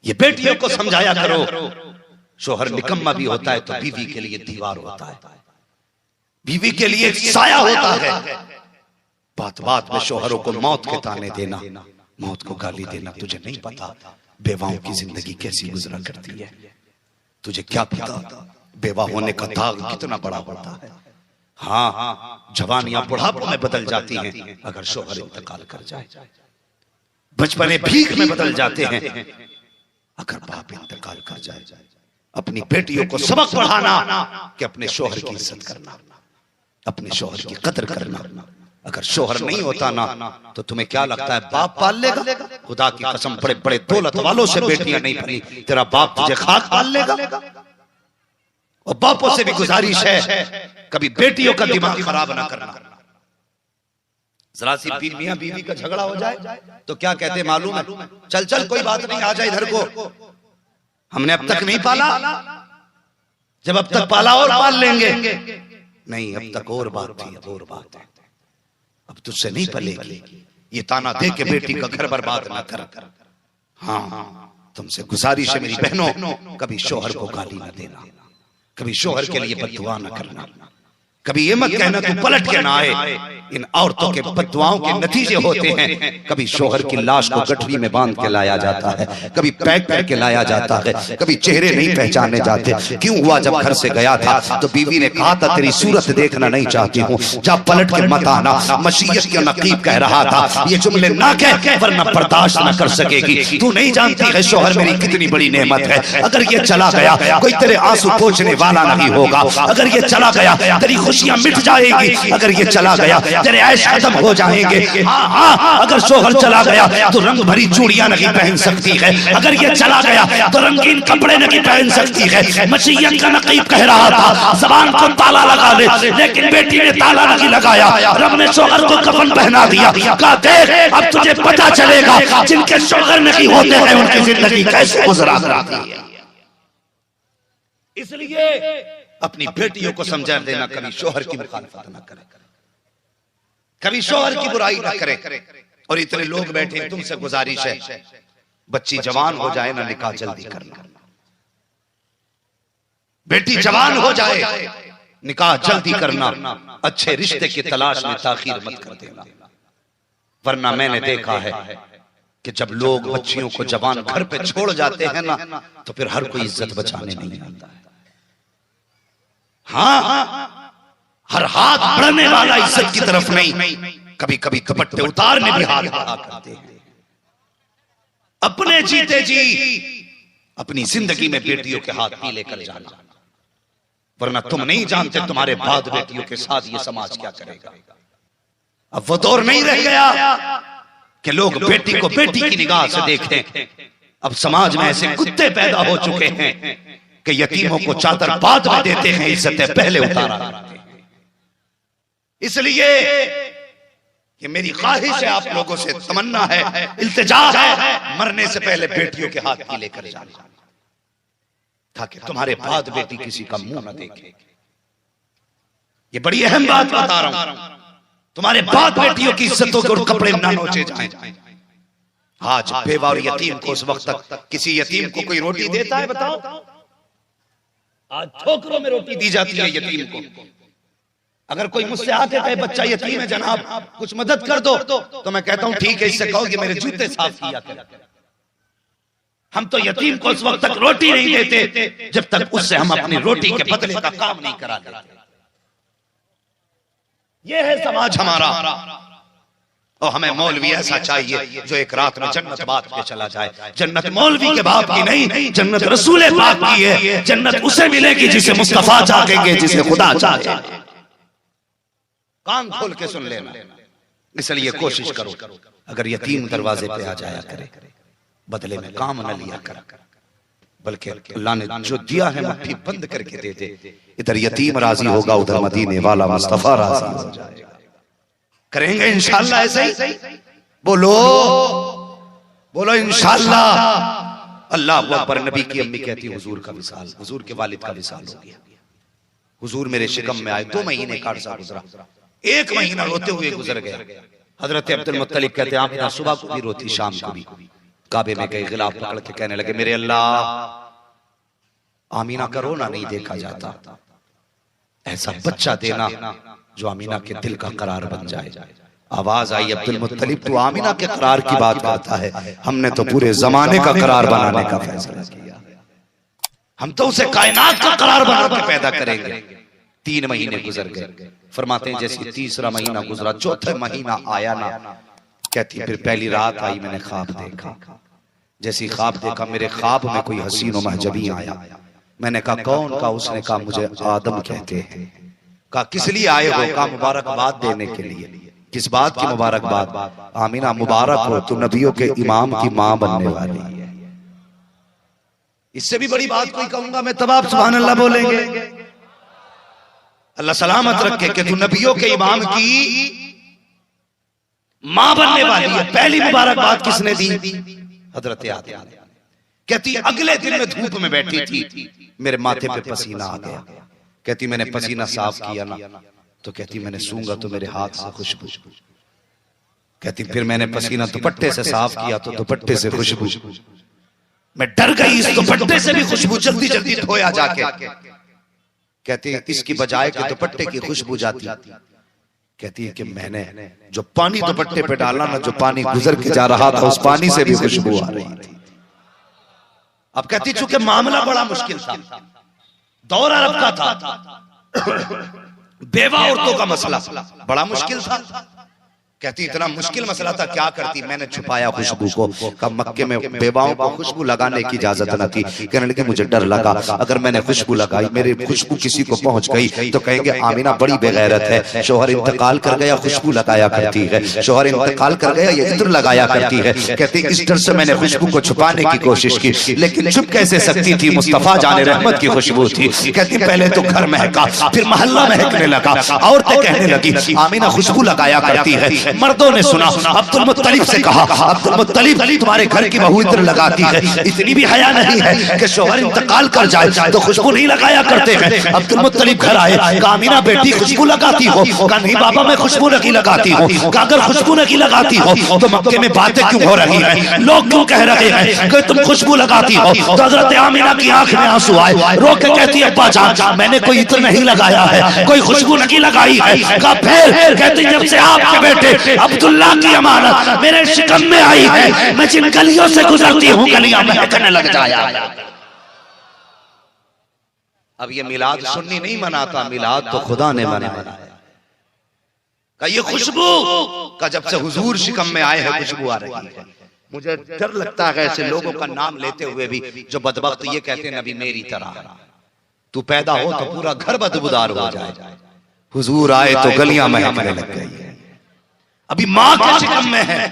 ये बेटियों को समझाया करो, शोहर निकम्मा भी होता है तो बीवी के लिए दीवार होता है, बीवी के लिए साया होता है। बात बात में शोहरों को मौत के ताने देना, मौत को गाली देना, तुझे नहीं पता बेवाओं की जिंदगी कैसी गुजरा करती है। तुझे क्या पता बेवा होने का दाग कितना बड़ा होता है। हाँ, जवानियां बुढ़ापों में बदल जाती हैं अगर शोहर इंतकाल कर जाए, बचपने भीख में बदल जाते हैं अगर बाप इंतकाल कर जाए। अपनी बेटियों को सबक पढ़ाना कि अपने शोहर की इज्जत करना, अपने शोहर की कदर करना। अगर शोहर नहीं होता ना तो तुम्हें क्या लगता है बाप पाल लेगा? खुदा की कसम, बड़े बड़े दौलत वालों से बेटियां नहीं पली, तेरा बाप तुझे खाक पाल लेगा। और बापों से भी गुजारिश है कभी बेटियों का दिमाग खराब ना करना। जरा सी मियां बीवी का झगड़ा हो जाए तो क्या कहते मालूम है? चल चल कोई बात नहीं, आ जाए इधर को, हमने अब तक नहीं पाला, जब अब तक पाला और पाल लेंगे। नहीं, अब तक और बात थी, अब और बात है, अब तुझसे नहीं पलेगी। ये ताना दे के बेटी का घर बर्बाद ना कर। हाँ, तुमसे गुजारिश है मेरी बहनों, कभी शोहर को गाली ना देना, कभी शोहर के लिए बद्दुआ ना करना, कभी ये मत कहना तू पलट के ना आए। इन औरतों के बद्दुआओं के नतीजे होते हैं, कभी शोहर की लाश को गठरी में बांध के लाया जाता है, कभी पैक करके लाया जाता है, कभी चेहरे नहीं पहचाने जाते। क्यों हुआ? जब घर से गया था तो बीवी ने कहा था तेरी सूरत देखना नहीं चाहती हूँ, जब पलट के मत आना। मसीयत का नकीब कह रहा था ये जुमले ना कह वरना बर्दाश्त ना कर सकेगी। तू नहीं जानती है शोहर मेरी कितनी बड़ी नेमत है। अगर ये चला गया कोई तेरे आंसू पोंछने वाला नहीं होगा। अगर ये चला गया तेरी खुशियां मिट जाएगी। अगर ये चला गया तेरे ऐश खत्म हो जाएंगे। हाँ, अगर शोहर चला गया तो रंग भरी चूड़ियां नहीं पहन सकती है। अगर ये चला गया तो रंगीन कपड़े नहीं पहन सकती है। मसीयत का नकीब कह रहा था ज़बान को ताला लगा ले, लेकिन बेटी ने ताला नहीं लगाया। रब ने शोहर को कफन पहना दिया। कहा देख अब तुझे पता चलेगा जिनके शोहर नहीं होते हैं उनकी जिंदगी कैसे गुजरा करती है। इसलिए अपनी बेटियों को समझा देना, कभी शोहर की मुखालफत ना करे, कभी शोहर की बुराई ना करे। और इतने लोग बैठे, तुमसे गुजारिश है बच्ची जवान हो जाए ना निकाह जल्दी करना। बेटी जवान हो जाए निकाह जल्दी करना। अच्छे रिश्ते की तलाश में ताखीर मत कर देना, वरना मैंने देखा है कि जब लोग बच्चियों को जवान घर पे छोड़ जाते हैं ना तो फिर हर कोई इज्जत बचाने नहीं आता है। हाँ, हर हाथ बढ़ने वाला इज्जत की तरफ नहीं, कभी कभी दुपट्टे उतारने भी हाथ बढ़ा करते हैं। अपने जीते जी अपनी जिंदगी में बेटियों के हाथ पीले कर जाना, वरना तुम नहीं जानते तुम्हारे बाद बेटियों के साथ ये समाज क्या करेगा। अब वो दौर नहीं रह गया कि लोग बेटी को बेटी की निगाह से देखें। अब समाज में ऐसे कुत्ते पैदा हो चुके हैं कि यतीमों को चादर बाद में देते हैं, इज्जतें पहले उतारा करते हैं। इसलिए ये मेरी ख्वाहिश है, आप लोगों से तमन्ना है, इल्तिजा है, मरने से पहले बेटियों के हाथ पीले कर जाना, ताकि तुम्हारे बाद बेटी किसी का मुंह न देखे। ये बड़ी अहम बात बता रहा हूं, तुम्हारे बाद बेटियों की इज्जतों के कपड़े ना नोचे जाएं। आज बेवा और यतीम को उस वक्त तक किसी यतीम को कोई रोटी देता है बताओ? आज ठोकरों में रोटी दी जाती है यतीम को। अगर कोई मुझसे आके कहे बच्चा यतीम है जनाब कुछ मदद कर दो, तो मैं कहता हूं ठीक है, इससे कहो कि मेरे जूते साफ किया कर। हम तो यतीम को उस वक्त तक रोटी नहीं देते जब तक उससे हम अपनी रोटी के बदले का काम नहीं करा देते। यह है समाज हमारा। और हमें मौलवी ऐसा चाहिए जो एक रात में जन्नत बात पे चला जाए। जन्नत मौलवी के बाप की नहीं, जन्नत रसूल पाक की है। जन्नत उसे मिलेगी जिसे मुस्तफा चाहेंगे, जिसे खुदा चाहे। कान खोल के सुन लेना। इसलिए कोशिश करो अगर यतीम दरवाजे पे आ जाया करे, बदले में काम न लिया कर, बल्कि अल्लाह ने जो दिया है मुट्ठी बंद करके दे दे। इधर यतीम राजी होगा, उधर मदीने वाला मुस्तफा राजी हो जाएगा। करेंगे इंशाअल्लाह ऐसे ही? बोलो बोलो इंशाअल्लाह। अल्लाह अकबर। नबी की अम्मी कहती हुजूर का विसाल, हुजूर के वालिद का विसाल हो गया। हुजूर मेरे शिकम में आए, 2 महीने का अरसा गुजरा, 1 महीना रोते हुए गुजर गया। हजरत अब्दुल मुत्तलिब कहते हैं आप सुबह को भी रोती, शाम को भी। काबे में गए, गिलाफ पकड़ के कहने लगे मेरे अल्लाह आमीना का रोना नहीं देखा जाता, ऐसा बच्चा देना जो आमीना के दिल का करार बन जाए। आवाज आई अब्दुल मुत्तलिब तू आमीना के करार की बात करता है, हमने तो पूरे जमाने का करार बनाने का फैसला किया। हम तो उसे कायनात का करार बना के पैदा करेंगे। 3 महीने गुजर गए। फरमाते हैं जैसे तीसरा महीना गुजरा, चौथा महीना आया ना, कहती फिर पहली रात आई, मैंने ख्वाब देखा। जैसी ख्वाब देखा, मेरे ख्वाब में कोई हसीन और महजबी आया। मैंने कहा कौन? का उसने कहा मुझे आदम कहते हैं। कहा किस लिए आए हो? कहा मुबारकबाद देने के लिए। किस बात की मुबारकबाद? आमीना मुबारक हो, तू नबियों के इमाम की मां बनने वाली है। इससे भी बड़ी बात कोई कहूंगा मैं तब आप सुभान अल्लाह बोलेंगे। अल्लाह सलामत रखे कि तू नबियों के इमाम की मां बनने वाली है। पहली मुबारकबाद किसने दी? हजरत आदम। कहती अगले दिन में धूप में बैठी थी, मेरे माथे पे पसीना आ गया। कहती मैंने पसीना साफ किया ना, तो कहती मैंने सूंघा तो मेरे हाथ से खुशबू। कहती फिर मैंने पसीना दुपट्टे से साफ किया तो दुपट्टे से खुशबू। मैं डर गई, इस दुपट्टे से भी खुशबू, जल्दी जल्दी धोया जाके। कहती इसकी बजाय के दुपट्टे की खुशबू जाती। कहती है कि मैंने जो पानी दुपट्टे पे डाला ना, जो पानी गुजर के जा रहा था, उस पानी से भी खुशबू आ रही थी। अब कहती चूंकि मामला बड़ा मुश्किल था, दौर अरब का था, बेवा औरतों का मसला बड़ा मुश्किल था। कहती इतना मुश्किल मसला था, क्या करती? मैंने छुपाया खुशबू को। कब मक्के में बेवाओं को खुशबू लगाने की इजाजत न थी। कहने लगी मुझे डर लगा अगर मैंने खुशबू लगाई, मेरी खुशबू किसी को पहुंच गई तो कहेंगे आमीना बड़ी बेगैरत है, शोहर इंतकाल कर गया खुशबू लगाया करती है, शोहर इंतकाल कर गया ये इत्र लगाया करती है। कहती इस डर से मैंने खुशबू को छुपाने की कोशिश की, लेकिन छुप कैसे सकती थी? मुस्तफा जाने रहमत की खुशबू थी। कहती पहले तो घर महका, फिर मोहल्ला महकने लगा, औरतें कहने लगी आमीना खुशबू लगाया करती है। मर्दों ने सुना, अब्दुल मुत्तलिब से कहा अब्दुल मुत्तलिब तुम्हारे घर की बहू इत्र लगाती है, इतनी भी हया नहीं है कि शोहर इंतकाल कर जाए तो खुशबू नहीं लगाया करते हैं। अब्दुल मुत्तलिब घर आए, कहा आमीना बेटी खुशबू लगाती हो? कहा नहीं बाबा मैं खुशबू नहीं लगाती हूँ। कहा अगर खुशबू नहीं लगाती हो तो मक्के में बातें क्यों हो रही है, लोग क्यों कह रहे हैं कि तुम खुशबू लगाती हो? तो हजरत आमीना की आंख में आंसू आए, रो के कहती है अब्बा जान मैंने कोई इत्र नहीं लगाया है, कोई खुशबू नहीं लगाई है। कहा फिर? कहती जब से आपके बेटे अब्दुल्ला की अमानत मेरे शिकम में आई है, मैं जिन गलियों से गुजरती हूँ गलियां महकने लग जाया। अब ये मिलाद सुन्नी नहीं मनाता, मिलाद तो खुदा ने मनाया। का ये खुशबू का जब से हुजूर शिकम में आए हैं खुशबू आ रही है। मुझे डर लगता है ऐसे लोगों का नाम लेते हुए भी जो बदबख्त ये कहते हैं नबी मेरी तरह तू पैदा हो तो पूरा घर बदबूदार हो जाए, हुजूर आए तो गलियां महकने लग गई। अभी माँ के शिकम में है,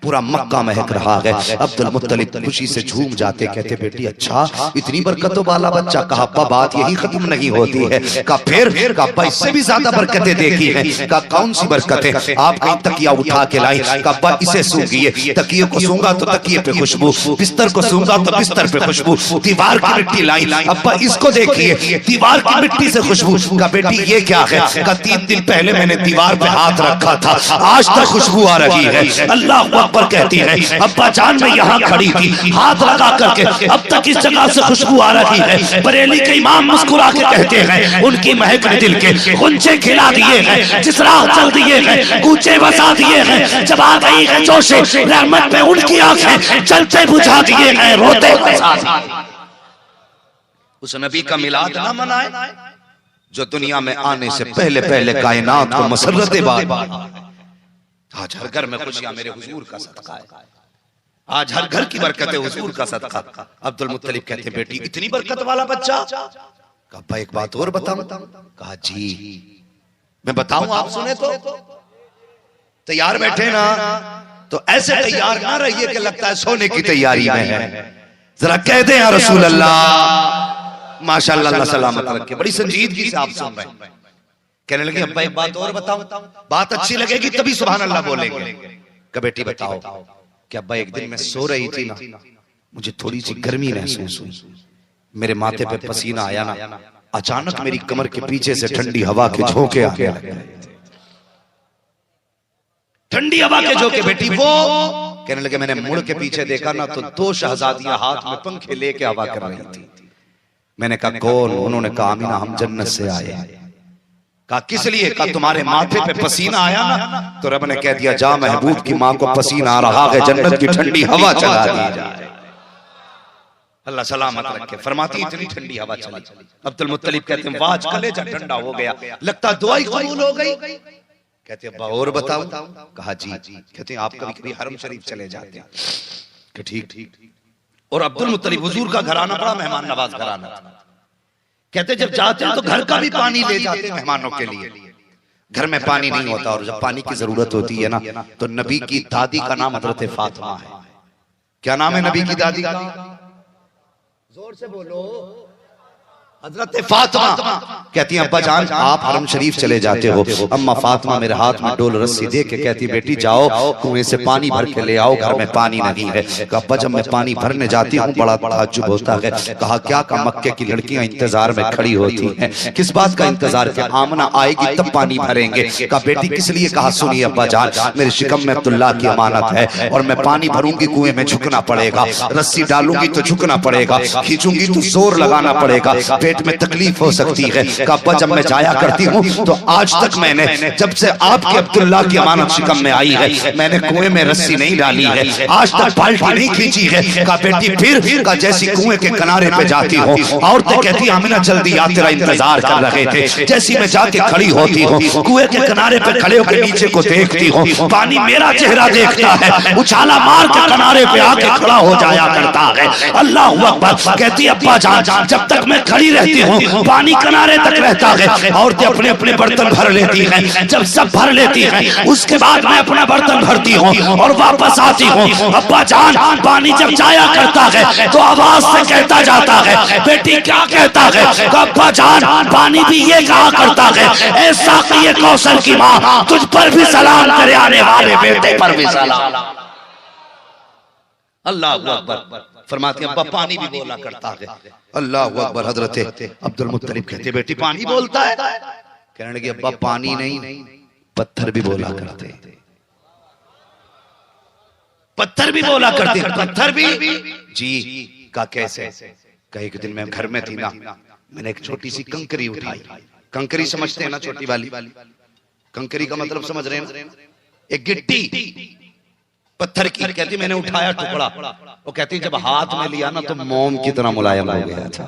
पूरा मक्का महक रहा है। अब्दुल मुत्तलिब खुशी से झूम जाते, कहते बेटी अच्छा इतनी बरकतों वाला बच्चा। कहा अब्बा बात यही खत्म नहीं होती है। कहा फिर? कहा अब्बा इससे भी ज्यादा बरकतें देखी हैं। कहा कौन सी बरकतें? आप कहीं तकिया उठा के लाई, कहा अब्बा इसे सूंघिए, तकिए को सूंघा तो तकिए पे खुशबू, बिस्तर को सूंघा तो बिस्तर पे खुशबू, दीवार की मिट्टी लाई, अब्बा इसको देखिए दीवार की मिट्टी से खुशबू। कहा बेटी ये क्या है? कहा 3 दिन पहले मैंने दीवार पे हाथ रखा था, आज तक खुशबू आ रही है। अल्लाह पर कहती है अब्बा जान मैं यहाँ खड़ी थी हाथ लगा करके, अब तक इस जगह से खुशबू आ रही है। बरेली के इमाम मुस्कुरा के कहते हैं उनकी महक ने दिल के गुंजे खिला दिए हैं, जिस राह चल दिए हैं कूचे बसा दिए हैं। जब आ गई है जोशे रहमत पे उनकी आंखें चलते बुझा दिए हैं, रोते बसा दिए। उस नबी का मिलाद ना मनाए जो दुनिया में आने से पहले पहले कायनात को मसरत बात। आज हर घर में खुशियां मेरे हुजूर का सदका है, आज हर घर की बरकतें हुजूर का सदका। अब्दुल मुत्तलिब कहते बेटी इतनी बरकत वाला बच्चा? कहा एक बात और बताऊं? कहा जी मैं बताऊं आप सुने तो? तैयार बैठे ना तो ऐसे तैयार ना रहिए कि लगता है सोने की तैयारी में है। जरा कह दे या रसूल अल्लाह माशाअल्लाह, अल्लाह सलामत रखे। बड़ी संजीदगी से आप सुन रहे हैं। कहने लगे अब्बा एक बात और बताओ, बात अच्छी लगेगी तभी सुभान अल्लाह बोलेंगे। कहा बेटी बताओ। कि अब्बा एक दिन मैं सो रही थी ना, मुझे थोड़ी सी गर्मी महसूस हुई, मेरे माथे पे पसीना आया ना, अचानक मेरी कमर के पीछे से ठंडी हवा के झोंके आ गए। ठंडी हवा के झोंके बेटी वो? कहने लगे मैंने मुड़ के पीछे देखा ना तो 2 शहजादियां हाथ में पंखे लेके हवा कर रही थी। मैंने कहा कौन? उन्होंने कहा आमीना हम जन्नत से आए। कहा किस लिए? कहा तुम्हारे माथे पे पसीना आया ना तो रब ने कह दिया जा महबूब की मां को पसीना आ रहा है, जन्नत की ठंडी हवा चला दी जाए। अल्लाह सलामत रखे। फरमाती इतनी ठंडी हवा चली, अब्दुल मुत्तलिब कहते हैं वाज कलेजा ठंडा हो गया, लगता दुआ ही कबूल हो गई। कहते अब्बा और बताओ। कहा जी। कहते हैं आप कभी कभी हरम शरीफ चले जाते हैं? कि ठीक। और अब्दुल मुत्तलिब हुजूर का घराना बड़ा मेहमान नवाज घराना था। कहते जब जाते हैं तो घर का भी पानी ले जाते हैं मेहमानों के लिए। घर में पानी नहीं होता और जब पानी की जरूरत होती है ना, तो नबी की दादी का नाम हजरत फातिमा है। क्या नाम है नबी की दादी का? जोर से बोलो। हजरत फातिमा। कहती हैं अब्बा जान आप हरम शरीफ चले जाते हो, अम्मा फातिमा मेरे हाथ में डोल रस्सी दे के कहती बेटी जाओ कुएं से पानी भर के ले आओ, घर में पानी नहीं है। अब्बा जब मैं पानी भरने जाती हूँ बड़ा ताज्जुब होता है। कहा क्या? का मक्के की लड़कियां इंतजार में खड़ी होती हैं। किस बात का इंतजार? के आमना आएगी तब पानी भरेंगे। कहा बेटी किस लिए? कहा सुनिए अब्बा जान मेरे शिकम में अब्दुल्ला की अमानत है और मैं पानी भरूंगी कुएं में झुकना पड़ेगा, रस्सी डालूंगी तो झुकना पड़ेगा, खींचूंगी तो जोर लगाना पड़ेगा, पेट में तकलीफ हो सकती है। अब्बा जब मैं जाया करती हूँ तो आज तक मैंने जब से आपके अब्दुल्ला की अमानत शिकम में आई है मैंने कुएं में रस्सी नहीं डाली है, आज तक बाल्टी नहीं खींची है। कहा बेटी फिर? का जैसी कुएं के किनारे पे जाती हूँ औरतें कहती आमिना जल्दी आ तेरा इंतजार कर रहे थे। जैसी मैं जाके खड़ी होती हूँ कुएं के किनारे पे खड़े होकर नीचे को देखती हूँ, पानी मेरा चेहरा देखता है, उछाला मार के किनारे पे आके खड़ा हो जाया करता है। अल्लाह अकबर। कहती अब्बा जान जब तक मैं खड़ी रहती हूँ पानी किनारे तक रहता है। औरतें अपने अपने बर्तन भर लेती हैं, जब सब भर लेती हैं उसके बाद मैं अपना बर्तन भरती हूँ और वापस आती हूँ। अब्बा जान पानी जब जाया करता है तो आवाज से कहता जाता है बेटी क्या कहता है? अब्बा जान पानी भी ये कहा करता है ऐसा कि ये कौशल की माँ तुझ पर भी सलाम करे, आने वाले बेटे पर भी सलाम। अल्लाह अकबर। फरमाती अब्बा पानी भी बोला करता है। अल्लाह अकबर। हजरत अब्दुल मुत्तलिब कहते बेटी पानी बोलता है? कहने लगी अब्बा पानी नहीं पत्थर भी बोला करते, पत्थर भी बोला करते। पत्थर भी? जी। का कैसे? कहे एक दिन मैं घर में थी ना, मैंने एक छोटी सी कंकरी उठाई। कंकरी समझते हैं ना, छोटी वाली कंकरी का मतलब समझ रहे हैं? एक गिट्टी पत्थर की। कहती मैंने उठाया टुकड़ा, वो कहती जब हाथ में लिया ना तो मोम की तरह मुलायम हो गया था,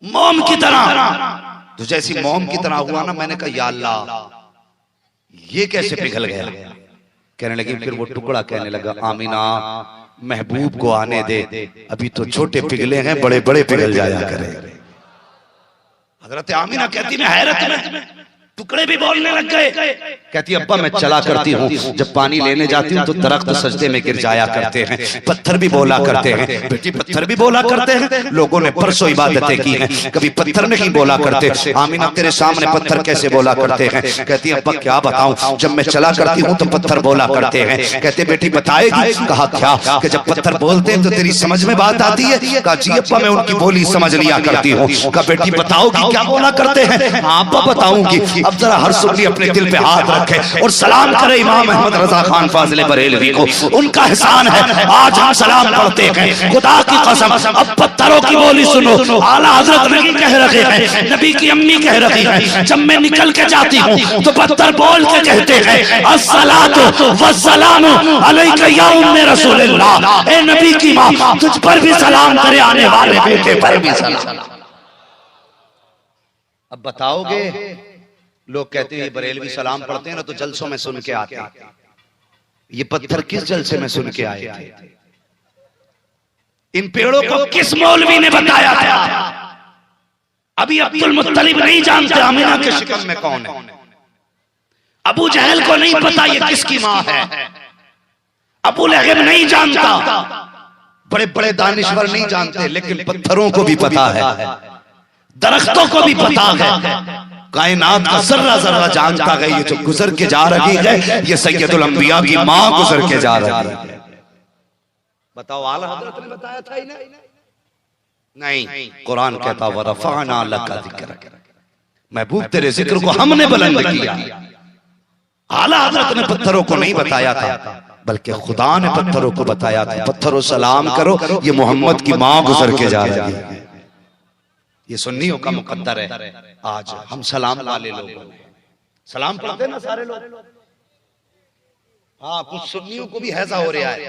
मोम की तरह। तो जैसी मोम की तरह हुआ ना, मैंने कहा या अल्लाह ये कैसे पिघल गया? कहने लगी फिर वो टुकड़ा कहने लगा आमीना महबूब को आने दे, अभी तो छोटे पिघले हैं, बड़े बड़े पिघल जाया करे। हजरत आमीना कहती मैं हैरत में, टुकड़े भी बोलने लग गए। कहती अब्बा मैं चला करती हूँ, जब पानी लेने जाती हूँ तो दरख्त सजदे में गिर जाया करते हैं, पत्थर भी बोला करते हैं। बेटी पत्थर भी बोला करते हैं? लोगों ने परसों इबादतें की हैं, कभी पत्थर नहीं बोला करते। आमीना तेरे सामने पत्थर कैसे बोला करते हैं? कहती अब्बा क्या बताऊं, जब मैं चला करती हूँ तो पत्थर बोला करते हैं। कहते बेटी बताएगी? कहा क्या? कि जब पत्थर बोलते हैं तो तेरी समझ में बात आती है? कहा जी अब्बा मैं उनकी बोली समझ लिया करती हूँ। कहा बेटी बताओगी क्या बोला करते हैं? हाँ अब्बा बताऊंगी। अब जरा हर सुन्नी अपने दिल पे हाथ रखे और सलाम करे इमाम अहमद रजा खान फाजिल बरेलवी को। उनका एहसान है आज हम सलाम पढ़ते हैं। खुदा की कसम अब पत्थरों की बोली सुनो। आला हजरत नबी कह रहे हैं, नबी की अम्मी कह रही है, जब मैं निकल के जाती हूँ तो पत्थर बोल के कहते हैं अस्सलातु वस्सलामु अलैका या उम्मे रसूलिल्लाह। ए नबी की माँ तुझ पर भी सलाम करे, आने वाले बेटे पर भी सलाम। अब बताओगे? लोग कहते हैं ये बरेलवी सलाम पढ़ते हैं ना तो जलसों में सुन के आते हैं। ये पत्थर किस जलसे में सुन के आए थे? इन पेड़ों को किस मौलवी ने बताया था? अभी अब्दुल मुत्तलिब नहीं जानते आमिना के शिकम में कौन है। अबू जहल को नहीं पता ये किसकी मां है। अबू लहब नहीं जानता, बड़े बड़े दानिश्वर नहीं जानते, लेकिन पत्थरों को भी पता है, दरख्तों को भी पता है, कायनात का जर्रा जर्रा जानता है। ये जो गुजर के जा रही है ये सैयदुल अंबिया की मां गुजर के जा रही है। बताओ आला हजरत ने बताया था ही नहीं। कुरान कहता वरफ़अना लका ज़िक्रक, महबूब तेरे जिक्र को हमने बुलंद किया। आला हजरत ने पत्थरों को नहीं बताया था, बल्कि खुदा ने पत्थरों को बताया था पत्थरों सलाम करो, ये मोहम्मद की मां गुजर के जा रही है। ये सुन्नियों का मुकद्दर है। आज हम सलाम वाले लोग सलाम पढ़ते ना सारे लोग। हाँ कुछ सुन्नियों को भी हैजा हो रहा है,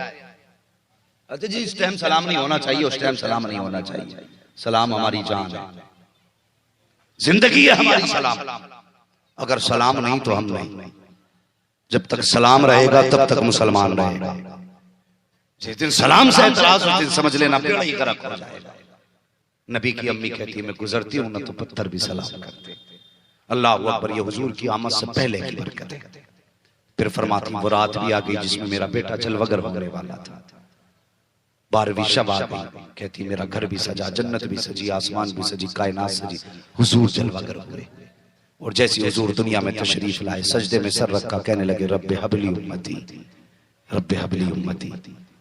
अच्छा जी, इस टाइम सलाम नहीं होना चाहिए, उस टाइम सलाम नहीं होना चाहिए। सलाम हमारी जान है, जिंदगी है हमारी सलाम। अगर सलाम नहीं तो हम नहीं। जब तक सलाम रहेगा तब तक मुसलमान रहेगा। जिस दिन सलाम से एतराज, उस दिन समझ लेना बेड़ा ही गर्क हो जाएगा। नबी की अम्मी कहती है मैं गुजरती हूं ना तो पत्थर भी सलाम करते। अल्लाह अकबर, ये हुजूर की आमद से पहले की बरकत है। फिर फरमाती वो रात भी आ गई जिसमें मेरा बेटा चलवगर होने वाला था। 12वीं शब आ गई। कहती मेरा घर भी सजा, जन्नत भी सजी, आसमान भी सजी, कायनात सजी, हुजूर जलवागर हुए। और जैसे हुजूर दुनिया में तशरीफ लाए, सजदे में सर रखा, कहने लगे रब्बे हबली उम्मती, रब्बे हबली उम्मती।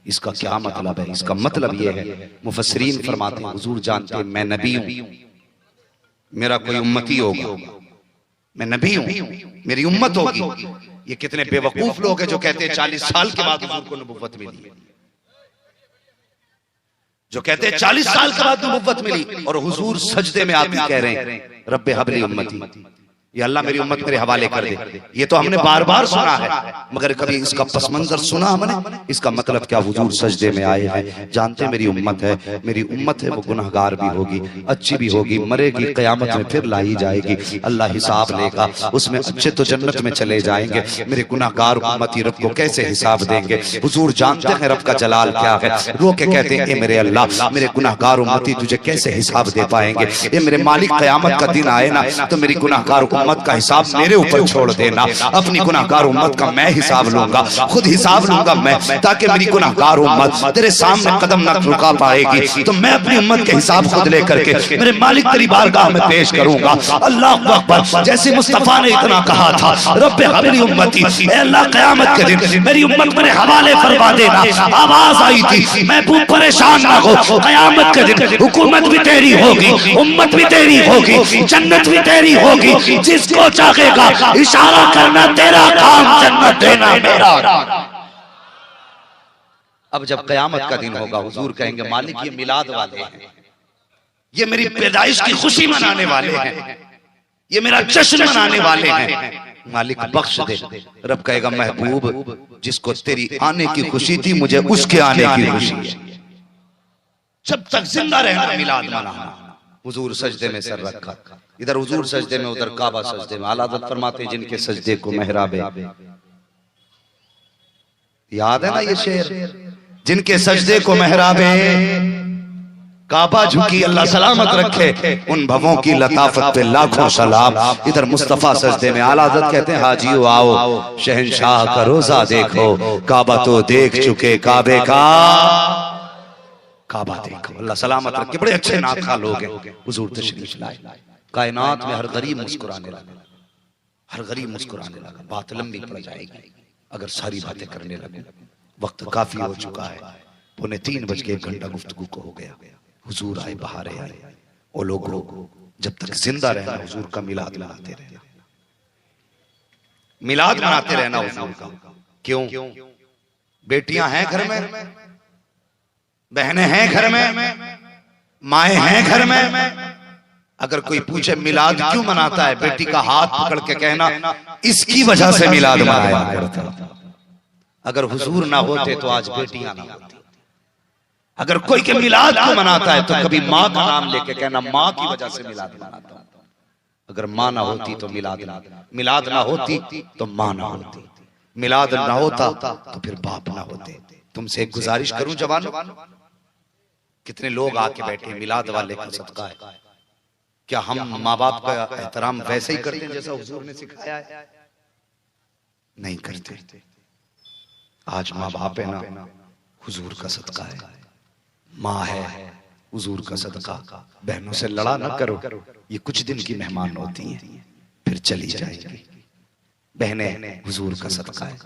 इसका क्या मतलब है? इसका मतलब यह है, मुफस्सिरीन फरमाते हैं हुजूर जानते हैं मैं नबी हूं, मेरा कोई उम्मती होगा, मैं नबी हूं, मेरी उम्मत होगी। ये कितने बेवकूफ लोग हैं जो कहते हैं 40 साल के बाद हुजूर को नबुव्वत मिली है, जो कहते हैं 40 साल के बाद नबुव्वत मिली। और हुजूर सजदे में आते कह रहे हैं रब्बे हबली उम्मती, ये अल्लाह मेरी उम्मत मेरे हवाले कर दे। ये तो हमने बार बार सुना है, मगर कभी इसका पस मंजर सुना हमने? इसका मतलब क्या? हुजूर सजदे में आए हैं, जानते मेरी उम्मत है, मेरी उम्मत है वो गुनहगार भी होगी, अच्छी भी होगी, मरेगी, कयामत में फिर लाई जाएगी, अल्लाह हिसाब लेगा, उसमें अच्छे तो जन्नत में चले जाएंगे, मेरे गुनहगार उम्मती रब को कैसे हिसाब देंगे? हुजूर जानते हैं रब का जलाल क्या है, रो के कहते हैं मेरे अल्लाह, मेरे गुनहगार उम्मती तुझे कैसे हिसाब दे पाएंगे? ये मेरे मालिक कयामत का दिन आए ना तो मेरी गुनहगार उम्मत का हिसाब मेरे ऊपर छोड़ देना, अपनी गुनाहगार उम्मत का मैं हिसाब लूंगा, खुद हिसाब लूंगा मैं, ताकि मेरी गुनाहगार उम्मत तेरे सामने कदम न रुका पाएगी। तो मैं अपनी उम्मत के हिसाब खुद लेकर के मेरे मालिक तेरी बारगाह में पेश करूंगा। अल्लाह अकबर। जैसे मुस्तफा ने इतना कहा था रब्बे हबली उम्मती, ऐ अल्लाह कयामत के दिन मेरी उम्मत मेरे हवाले फरमा देना। आवाज आई थी महबूब परेशान ना हो, कयामत के दिन हुकूमत भी तेरी होगी, उम्मत भी तेरी होगी, जन्नत भी तेरी होगी, जिसको चाहेगा इशारा करना तेरा काम, जन्नत देना मेरा। अब जब कयामत का दिन होगा हुजूर कहेंगे मालिक ये मिलाद वाले हैं, ये मेरी पैदाइश की खुशी मनाने वाले हैं, ये मेरा जश्न मनाने वाले हैं, मालिक बख्श दे। रब कहेगा महबूब जिसको तेरी आने की खुशी थी मुझे उसके आने की खुशी है, जब तक जिंदा रहना मिलाद मनाना। हुजूर सजदे में सर रखा, इधर हुजूर सजदे में, उधर काबा सजदे में। आला हज़रत फरमाते हैं जिनके सजदे को मेहराबे, याद है ना ये शेर, जिनके सजदे को मेहराबे काबा झुकी अल्लाह सलामत रखे, उन भवों की लताफत पे लाखों सलाम। इधर मुस्तफा सजदे में। आला हज़रत कहते हैं हाजियो आओ शहंशाह का रोजा देखो, काबा तो देख चुके काबे का काबा देखो। अल्लाह सलामत रखे। बड़े अच्छे नाखा लोग हैं। हुजूर तशरीफ लाए, कायनात में हर गरीब मुस्कुराने लगा, हर गरीब मुस्कुराने लगा। बात लंबी पड़ जाएगी अगर सारी बातें करने लगे, वक्त काफी हो चुका है। 2:45 बज के 1 घंटा गुफ्तगू को हो गया। हुजूर आए, बहारे आए। वो लोग जब तक जिंदा रहना हुजूर का मिलाद मनाते रहना, मिलाद मनाते रहना हुजूर का। क्यों? बेटियां हैं घर में, बहनें हैं घर में, माएं हैं घर में। अगर कोई पूछे मिलाद क्यों मनाता है, बेटी का हाथ पकड़ के कहना इसकी वजह से मिलाद मनाया करता। अगर हुजूर ना होते तो आज बेटियां ना होती। अगर कोई के मिलाद को मनाता है तो कभी माँ का नाम लेके कहना माँ की वजह से मिलाद मनाता हूं। अगर माँ ना होती तो मिलाद ना होती तो माँ ना होती, मिलाद ना होता तो फिर बाप ना होते। तुमसे एक गुजारिश करूं जवानों, कितने लोग आके बैठे मिलाद वाले का सदका है, क्या हम माँ बाप का एहतराम वैसे ही करते हैं जैसा हुजूर ने सिखाया है? नहीं करते। आज माँ बाप है ना, हुजूर का सदका है। माँ है, हुजूर का सदका। बहनों से लड़ा ना करो, ये कुछ दिन की मेहमान होती हैं फिर चली जाएगी। बहनें हुजूर का सदका है।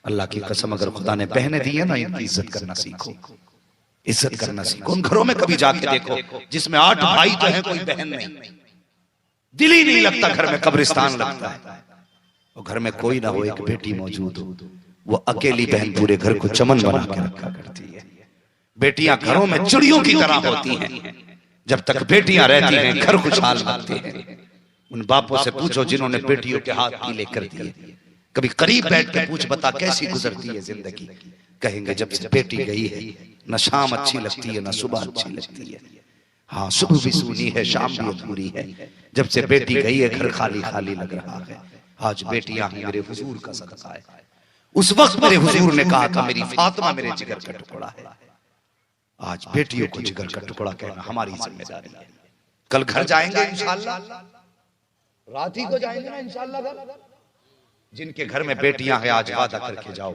अल्लाह की कसम अगर खुदा ने बहनें दी है ना, इनकी इज्जत करना सीखो, इज्जत करना सीखो। उन घरों में कभी जाके देखो जिसमें 8 भाई तो हैं, कोई बहन नहीं, दिल ही नहीं लगता, घर में कब्रिस्तान लगता है। और घर में कोई ना हो, एक बेटी मौजूद हो, वो अकेली बहन पूरे घर को चमन बना के रखा करती है। बेटियां घरों में चिड़ियों की तरह होती हैं। जब तक बेटियां रहती हैं घर खुशहाल लगते हैं। उन बापों से पूछो जिन्होंने बेटियों के हाथ पीले कर दिए, कभी करीब बैठ के पूछ बता कैसी गुजरती है जिंदगी। कहेंगे जब से बेटी गई है न शाम अच्छी लगती है न सुबह अच्छी लगती है। हाँ, सुबह भी सूनी है, शाम भी अधूरी है। जब से बेटी गई है घर खाली खाली लग रहा है। आज बेटियां ही मेरे हुजूर का सदका है। उस वक्त मेरे हुजूर ने कहा था मेरी फातिमा मेरे जिगर का टुकड़ा है। आज बेटियों को जिगर का टुकड़ा कहना हमारी जिम्मेदारी है। कल घर जाएंगे इंशाअल्लाह, रात ही को जाएंगे ना इंशाअल्लाह घर। जिनके घर में बेटियां हैं आज वादा करके जाओ,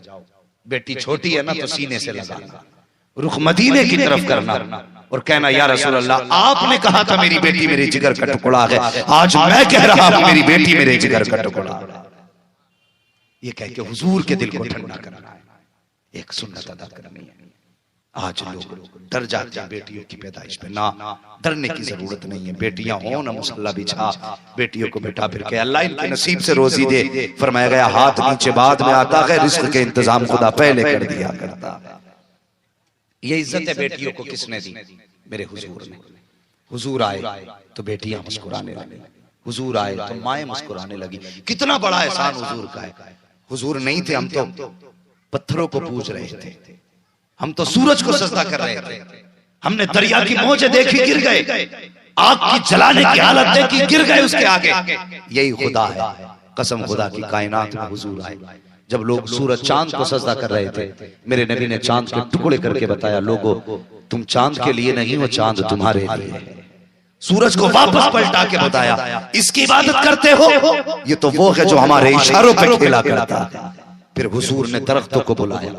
बेटी छोटी है ना तो सीने से लगाना, रुख मदीने की तरफ करना और कहना या रसूल अल्लाह आपने कहा था मेरी बेटी मेरे जिगर का टुकड़ा है, आज मैं कह रहा हूं मेरी बेटी मेरे जिगर का टुकड़ा है। ये कह के हुजूर के दिल को ठंडा करना है, एक सुन्नत अदा करनी है। आज लोग डर जाते हैं बेटियों की पैदाइश पे। ना, डरने की जरूरत नहीं है। बेटियां हो ना मुसल्ला बिछा बेटियों को बैठा फिर के अल्लाह इनके नसीब से रोजी दे। फरमाया गया हाथ नीचे बाद में आता है, रिस्क के इंतजाम खुदा पहले कर दिया करता। ये इज्जत है बेटियों को किसने दी? मेरे हुजूर ने। हुजूर आए तो बेटियां मुस्कुराने लगी, हुजूर आए तो माएं मुस्कुराने लगी। कितना बड़ा एहसान हुजूर का है। हुजूर नहीं थे, हम तो पत्थरों को पूज रहे थे, हम तो सूरज को सजदा कर रहे थे, हमने दरिया की मौजें देखी गिर गए, आग की जलाने की हालत देखी गिर गए उसके आगे। यही खुदा है। कसम खुदा की कायनात में हुजूर आए। जब लोग सूरज चांद को सजदा कर रहे थे, मेरे नबी ने चांद के टुकड़े करके बताया लोगों तुम चांद के लिए नहीं हो, चांद तुम्हारे लिए। सूरज को वापस पलटा के बताया इसकी इबादत करते हो, ये तो वो है जो हमारे इशारों पे खेला करता है। फिर हुजूर ने दरख्तों को बुलाया,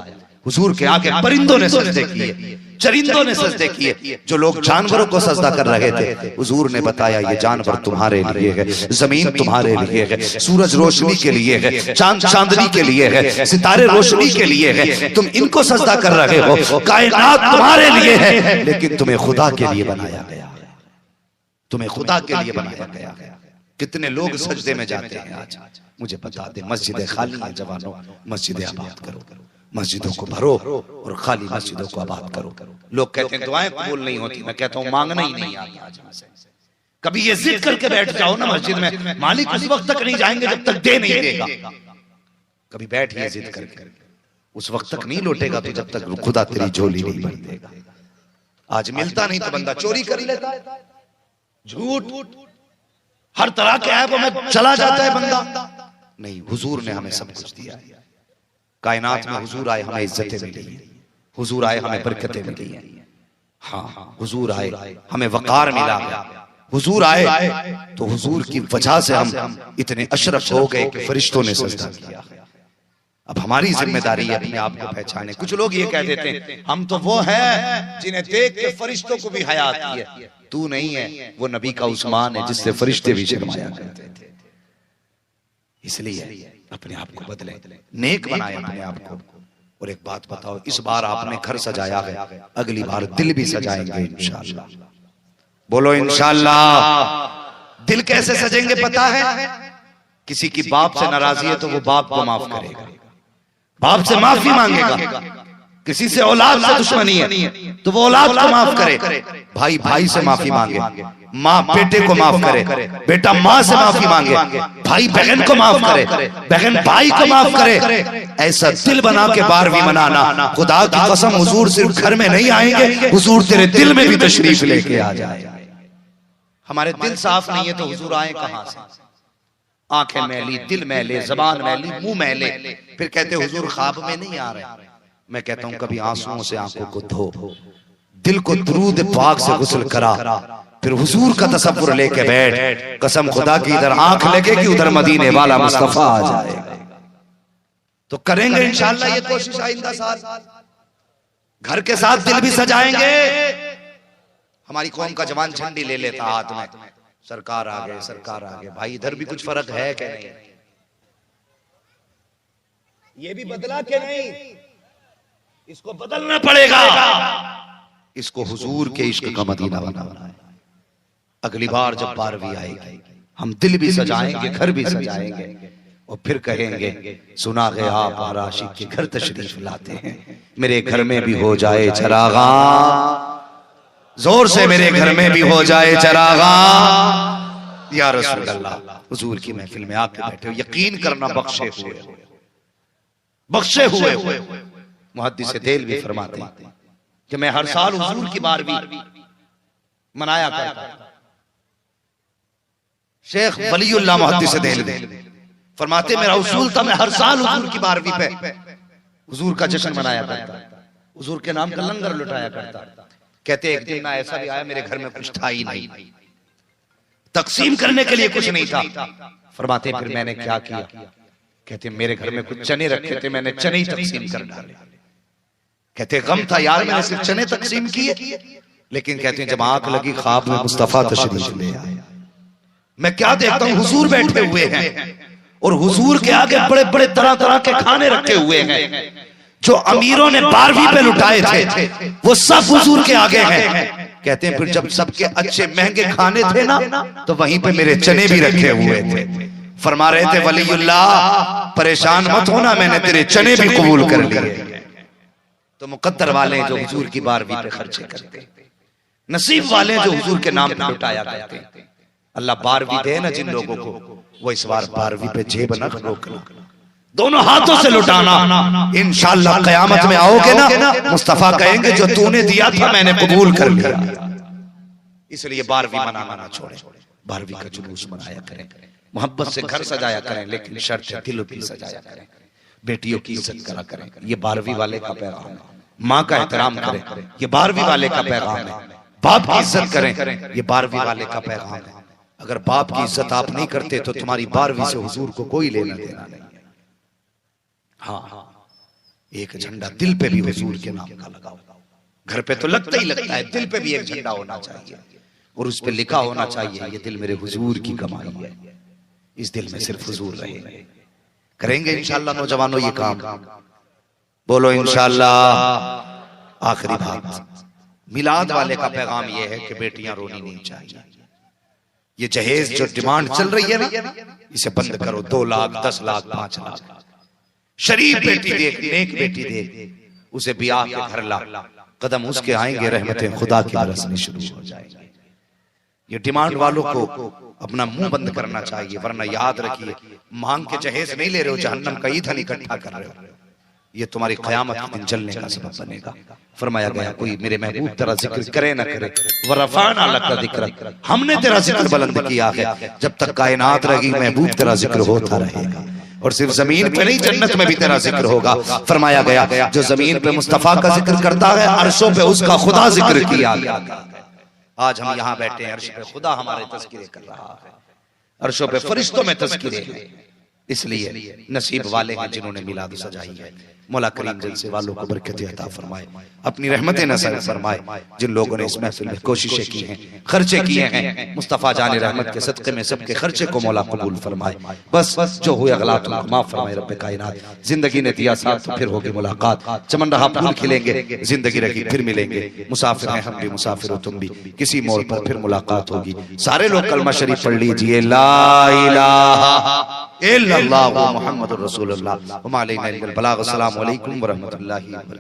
हुजूर के आगे परिंदों ने सजदे किए, चरिंदों ने सजदे किए। जो लोग जानवरों को सजदा कर रहे थे, हुजूर ने बताया ये जानवर तुम्हारे लिए है, जमीन तुम्हारे लिए है, सूरज रोशनी के लिए है, चांद चांदनी के लिए है, सितारे रोशनी के लिए है। तुम इनको सजदा कर रहे हो, कायनात तुम्हारे लिए है, लेकिन तुम्हें खुदा के लिए बनाया गया है, तुम्हें खुदा के लिए बनाया गया है। कितने लोग सजदे में जाते हैं आज? मुझे बता दे, मस्जिदें खाली हैं जवानों, मस्जिदें आबाद करो, मस्जिदों को भरो और खाली मस्जिदों को आबाद करो। लोग कहते हैं दुआएं कबूल नहीं होती, मैं कहता हूं मांगना ही नहीं आता आज हमसे। कभी ये जिद करके बैठ जाओ ना मस्जिद में, मालिक उस वक्त तक नहीं जाएंगे जब तक दे नहीं देगा। कभी बैठिए जिद करके, उस वक्त तक नहीं लौटेगा तो जब तक खुदा तेरी झोली नहीं भर देगा। आज मिलता नहीं तो बंदा चोरी कर लेता है, झूठ हर तरह के ऐप में चला जाता है बंदा। नहीं, हुजूर ने हमें सब कुछ दिया है। कायनात में हुजूर आए हमें इज्जतें मिली हैं, हुजूर आए हमें बरकतें मिली हैं। हाँ, हुजूर आए हमें वकार मिला है। हुजूर आए तो हुजूर की वजह से हम इतने अशरफ हो गए कि फरिश्तों ने सजदा किया। अब हमारी जिम्मेदारी है अपने आप को पहचाने। कुछ लोग ये कह देते हैं हम तो वो हैं जिन्हें देख के फरिश्तों को भी हया आती है। तू नहीं है, वो नबी का उस्मान है जिससे फरिश्ते भी शर्माया करते थे। इसलिए अपने आप को बदले, नेक बनाए अपने आप को। और एक बात बताओ, इस बार आपने घर सजाया है, अगली बार दिल भी सजाएंगे इंशाअल्लाह। बोलो इंशाअल्लाह। दिल कैसे सजेंगे पता है? किसी की बाप से नाराजगी है तो वो बाप को माफ करेगा, बाप से माफी मांगेगा। किसी से औलाद से दुश्मनी है तो वो औलाद को माफ करे, भाई भाई से माफी मांगे, माँ बेटे को माफ करे, बेटा माँ से माफी मांगे, भाई बहन को माफ करे, बहन भाई को माफ करे। ऐसा दिल बना के 12वीं मनाना। खुदा की कसम हुजूर सिर्फ घर में नहीं आएंगे, हुजूर तेरे दिल में भी तशरीफ लेके आ जाए। हमारे दिल साफ नहीं है तो हुजूर आए कहां से? आंखें मैली, दिल मैले, जबान मैली, मुंह मैले, फिर कहते हुजूर ख्वाब में नहीं आ रहे। मैं कहता हूं कभी आंसुओं से आंखों को धो, दिल को दुरूद पाक से गुस्ल करा, फिर हुजूर का तसव्वुर लेके बैठ। कसम खुदा की इधर आंख लगे कि उधर मदीने वाला मुस्तफा आ जाए। तो करेंगे इंशाअल्लाह ये कोशिश आइंदा साल। घर के साथ दिल भी सजाएंगे। हमारी कौम का जवान झंडी ले लेता हाथ में, सरकार आ गए, सरकार आ गए। भाई इधर भी कुछ फर्क है कि नहीं? ये भी बदला कि नहीं? इसको बदलना पड़ेगा। इसको हुजूर के इश्क का मदीना बनाना है। अगली बार जब 12वीं आएगी हम दिल भी सजाएंगे, घर भी सजाएंगे और फिर कहेंगे सुना गया आप आशिक के घर तशरीफ लाते हैं, मेरे घर में भी हो जाए चरागा। जोर से मेरे घर में भी हो जाए चरागा। या रसूल अल्लाह, हुजूर की महफिल में आके बैठे हो, यकीन करना बख्शे हुए। मुहद्दिस देल भी फरमाते हैं कि मैं हर साल हुजूर की बारहवीं मनाया करता। शेख वलीउल्लाह मुहद्दिस देहलवी फरमाते मेरा उसूल था मैं हर साल हुजूर की बारहवीं पे हुजूर का जश्न मनाया करता, हुजूर के नाम का लंगर लुटाया करता। कहते एक दिन ना ऐसा भी आया मेरे घर में कुछ था ही नहीं, तकसीम करने के लिए कुछ नहीं था। फरमाते फिर मैंने क्या किया? कहते मेरे घर में कुछ चने रखे थे, मैंने चने ही तकसीम कर डाले। कहते गम था यार मैंने सिर्फ चने तकसीम किए, लेकिन कहते हैं जब आंख लगी ख्वाब में मुस्तफा तशरीफ ले आए। मैं क्या देखता हूं, हुजूर बैठे हुए हैं और हुजूर के आगे बड़े बड़े तरह तरह के खाने रखे हुए हैं जो अमीरों ने 12वीं पे लुटाए थे, वो सब हुजूर के आगे हैं। कहते हैं फिर जब सबके अच्छे महंगे खाने थे ना, तो वहीं पे मेरे चने भी रखे हुए थे। फरमा रहे थे वलीउल्लाह परेशान मत होना, मैंने तेरे चने भी कबूल कर लिए। तो मुकद्दर वाले जो हुजूर की 12वीं पे खर्चे करते, नसीब वाले जो हुजूर के नाम पे लुटाया करते। अल्लाह 12वीं दे ना जिन लोगों को, वो इस बार 12वीं पे जेब न रोकना, दोनों हाथों से लुटाना। इंशाअल्लाह क़यामत में आओगे ना, मुस्तफा कहेंगे जो तूने दिया था मैंने कबूल कर लिया। इसलिए 12वीं मनाना ना छोड़े, 12वीं का जुलूस मनाया करें, मोहब्बत से घर सजाया करें, लेकिन शर्त है दिल भी सजाया करें। बेटियों की इज्जत करा करें, ये 12वीं वाले का पैगाम है। माँ का एहतराम करें, ये 12वीं वाले का पैगाम है। बाप की इज्जत करें, ये 12वीं वाले का पैगाम है। अगर बाप की इज्जत आप नहीं करते तो तुम्हारी 12वीं से हुजूर को कोई लेना देना नहीं है। हाँ, एक झंडा दिल पे भी हुजूर के नाम का लगाओ। घर पे तो लगता ही लगता है, दिल पे भी एक झंडा होना चाहिए और उस पे लिखा होना चाहिए ये दिल मेरे हुजूर की कमाई है, इस दिल में सिर्फ हुजूर रहे। करेंगे इंशाअल्लाह नौजवानों ये काम, बोलो इंशाअल्लाह। आखिरी बात, मिलाद वाले का पैगाम ये है कि बेटियां रोनी नहीं चाहिए। ये जहेज जो डिमांड चल रही है ना, इसे बंद करो। 2 लाख 10 लाख 5 लाख शरीफ बेटी देख, नेक बेटी देख, उसे ब्याह के घर ला, कदम उसके आएंगे रहमतें खुदा की बरसनी शुरू हो जाएगी। ये डिमांड वालों को अपना मुंह बंद करना चाहिए, वरना याद रखिए मांग के जहेज नहीं ले रहे हो, जहन्नम का ईंधन इकट्ठा कर रहे हो। ये तुम्हारी क़यामत के दिन जलने का सबब बनेगा। फरमाया गया कोई मेरे महबूब तेरा जिक्र करे ना करे, वरफ़अना लका ज़िक्रक, हमने तेरा जिक्र बुलंद किया है। जब तक कायनात रहेगी महबूब तेरा जिक्र होता रहेगा, और सिर्फ जमीन पे नहीं जन्नत में भी तेरा जिक्र होगा। फरमाया गया जो जमीन पे मुस्तफा का जिक्र करता है, अर्शों पे उसका खुदा जिक्र किया गया। आज हम यहाँ बैठे हैं, अर्श पे खुदा हमारे तज़किरे कर रहा है, अर्शों पे फरिश्तों में तज़किरे हैं। इसलिए नसीब वाले हैं जिन्होंने मिलाद सजाई है। मौला करीम जलसे वालों को बरकत अता फरमाए, अपनी रहमतें नज़र फरमाए। जिन लोगों ने इस महफिल में कोशिशें की हैं, खर्चे किए हैं, मुस्तफ़ा जान रहमत के सदक़े में सबके खर्चे को मौला कबूल फरमाए। बस जो हुए गलत उनको माफ फरमाए रब्बे कायनात। जिंदगी ने दिया साथ तो फिर होगी मुलाकात, चमन रहा फूल खिलेंगे, जिंदगी रही फिर मिलेंगे। मुसाफिर हैं हम भी, मुसाफिर हो तुम भी, किसी मोड़ पर फिर मुलाकात होगी। सारे लोग कलमा शरीफ पढ़ लीजिए, ला इलाहा इल्लल्लाह मुहम्मदुर रसूलुल्लाह व मा अलैना इल्लल बलाग। अस्सलामु अलैकुम व रहमतुल्लाहि व बरकातहू।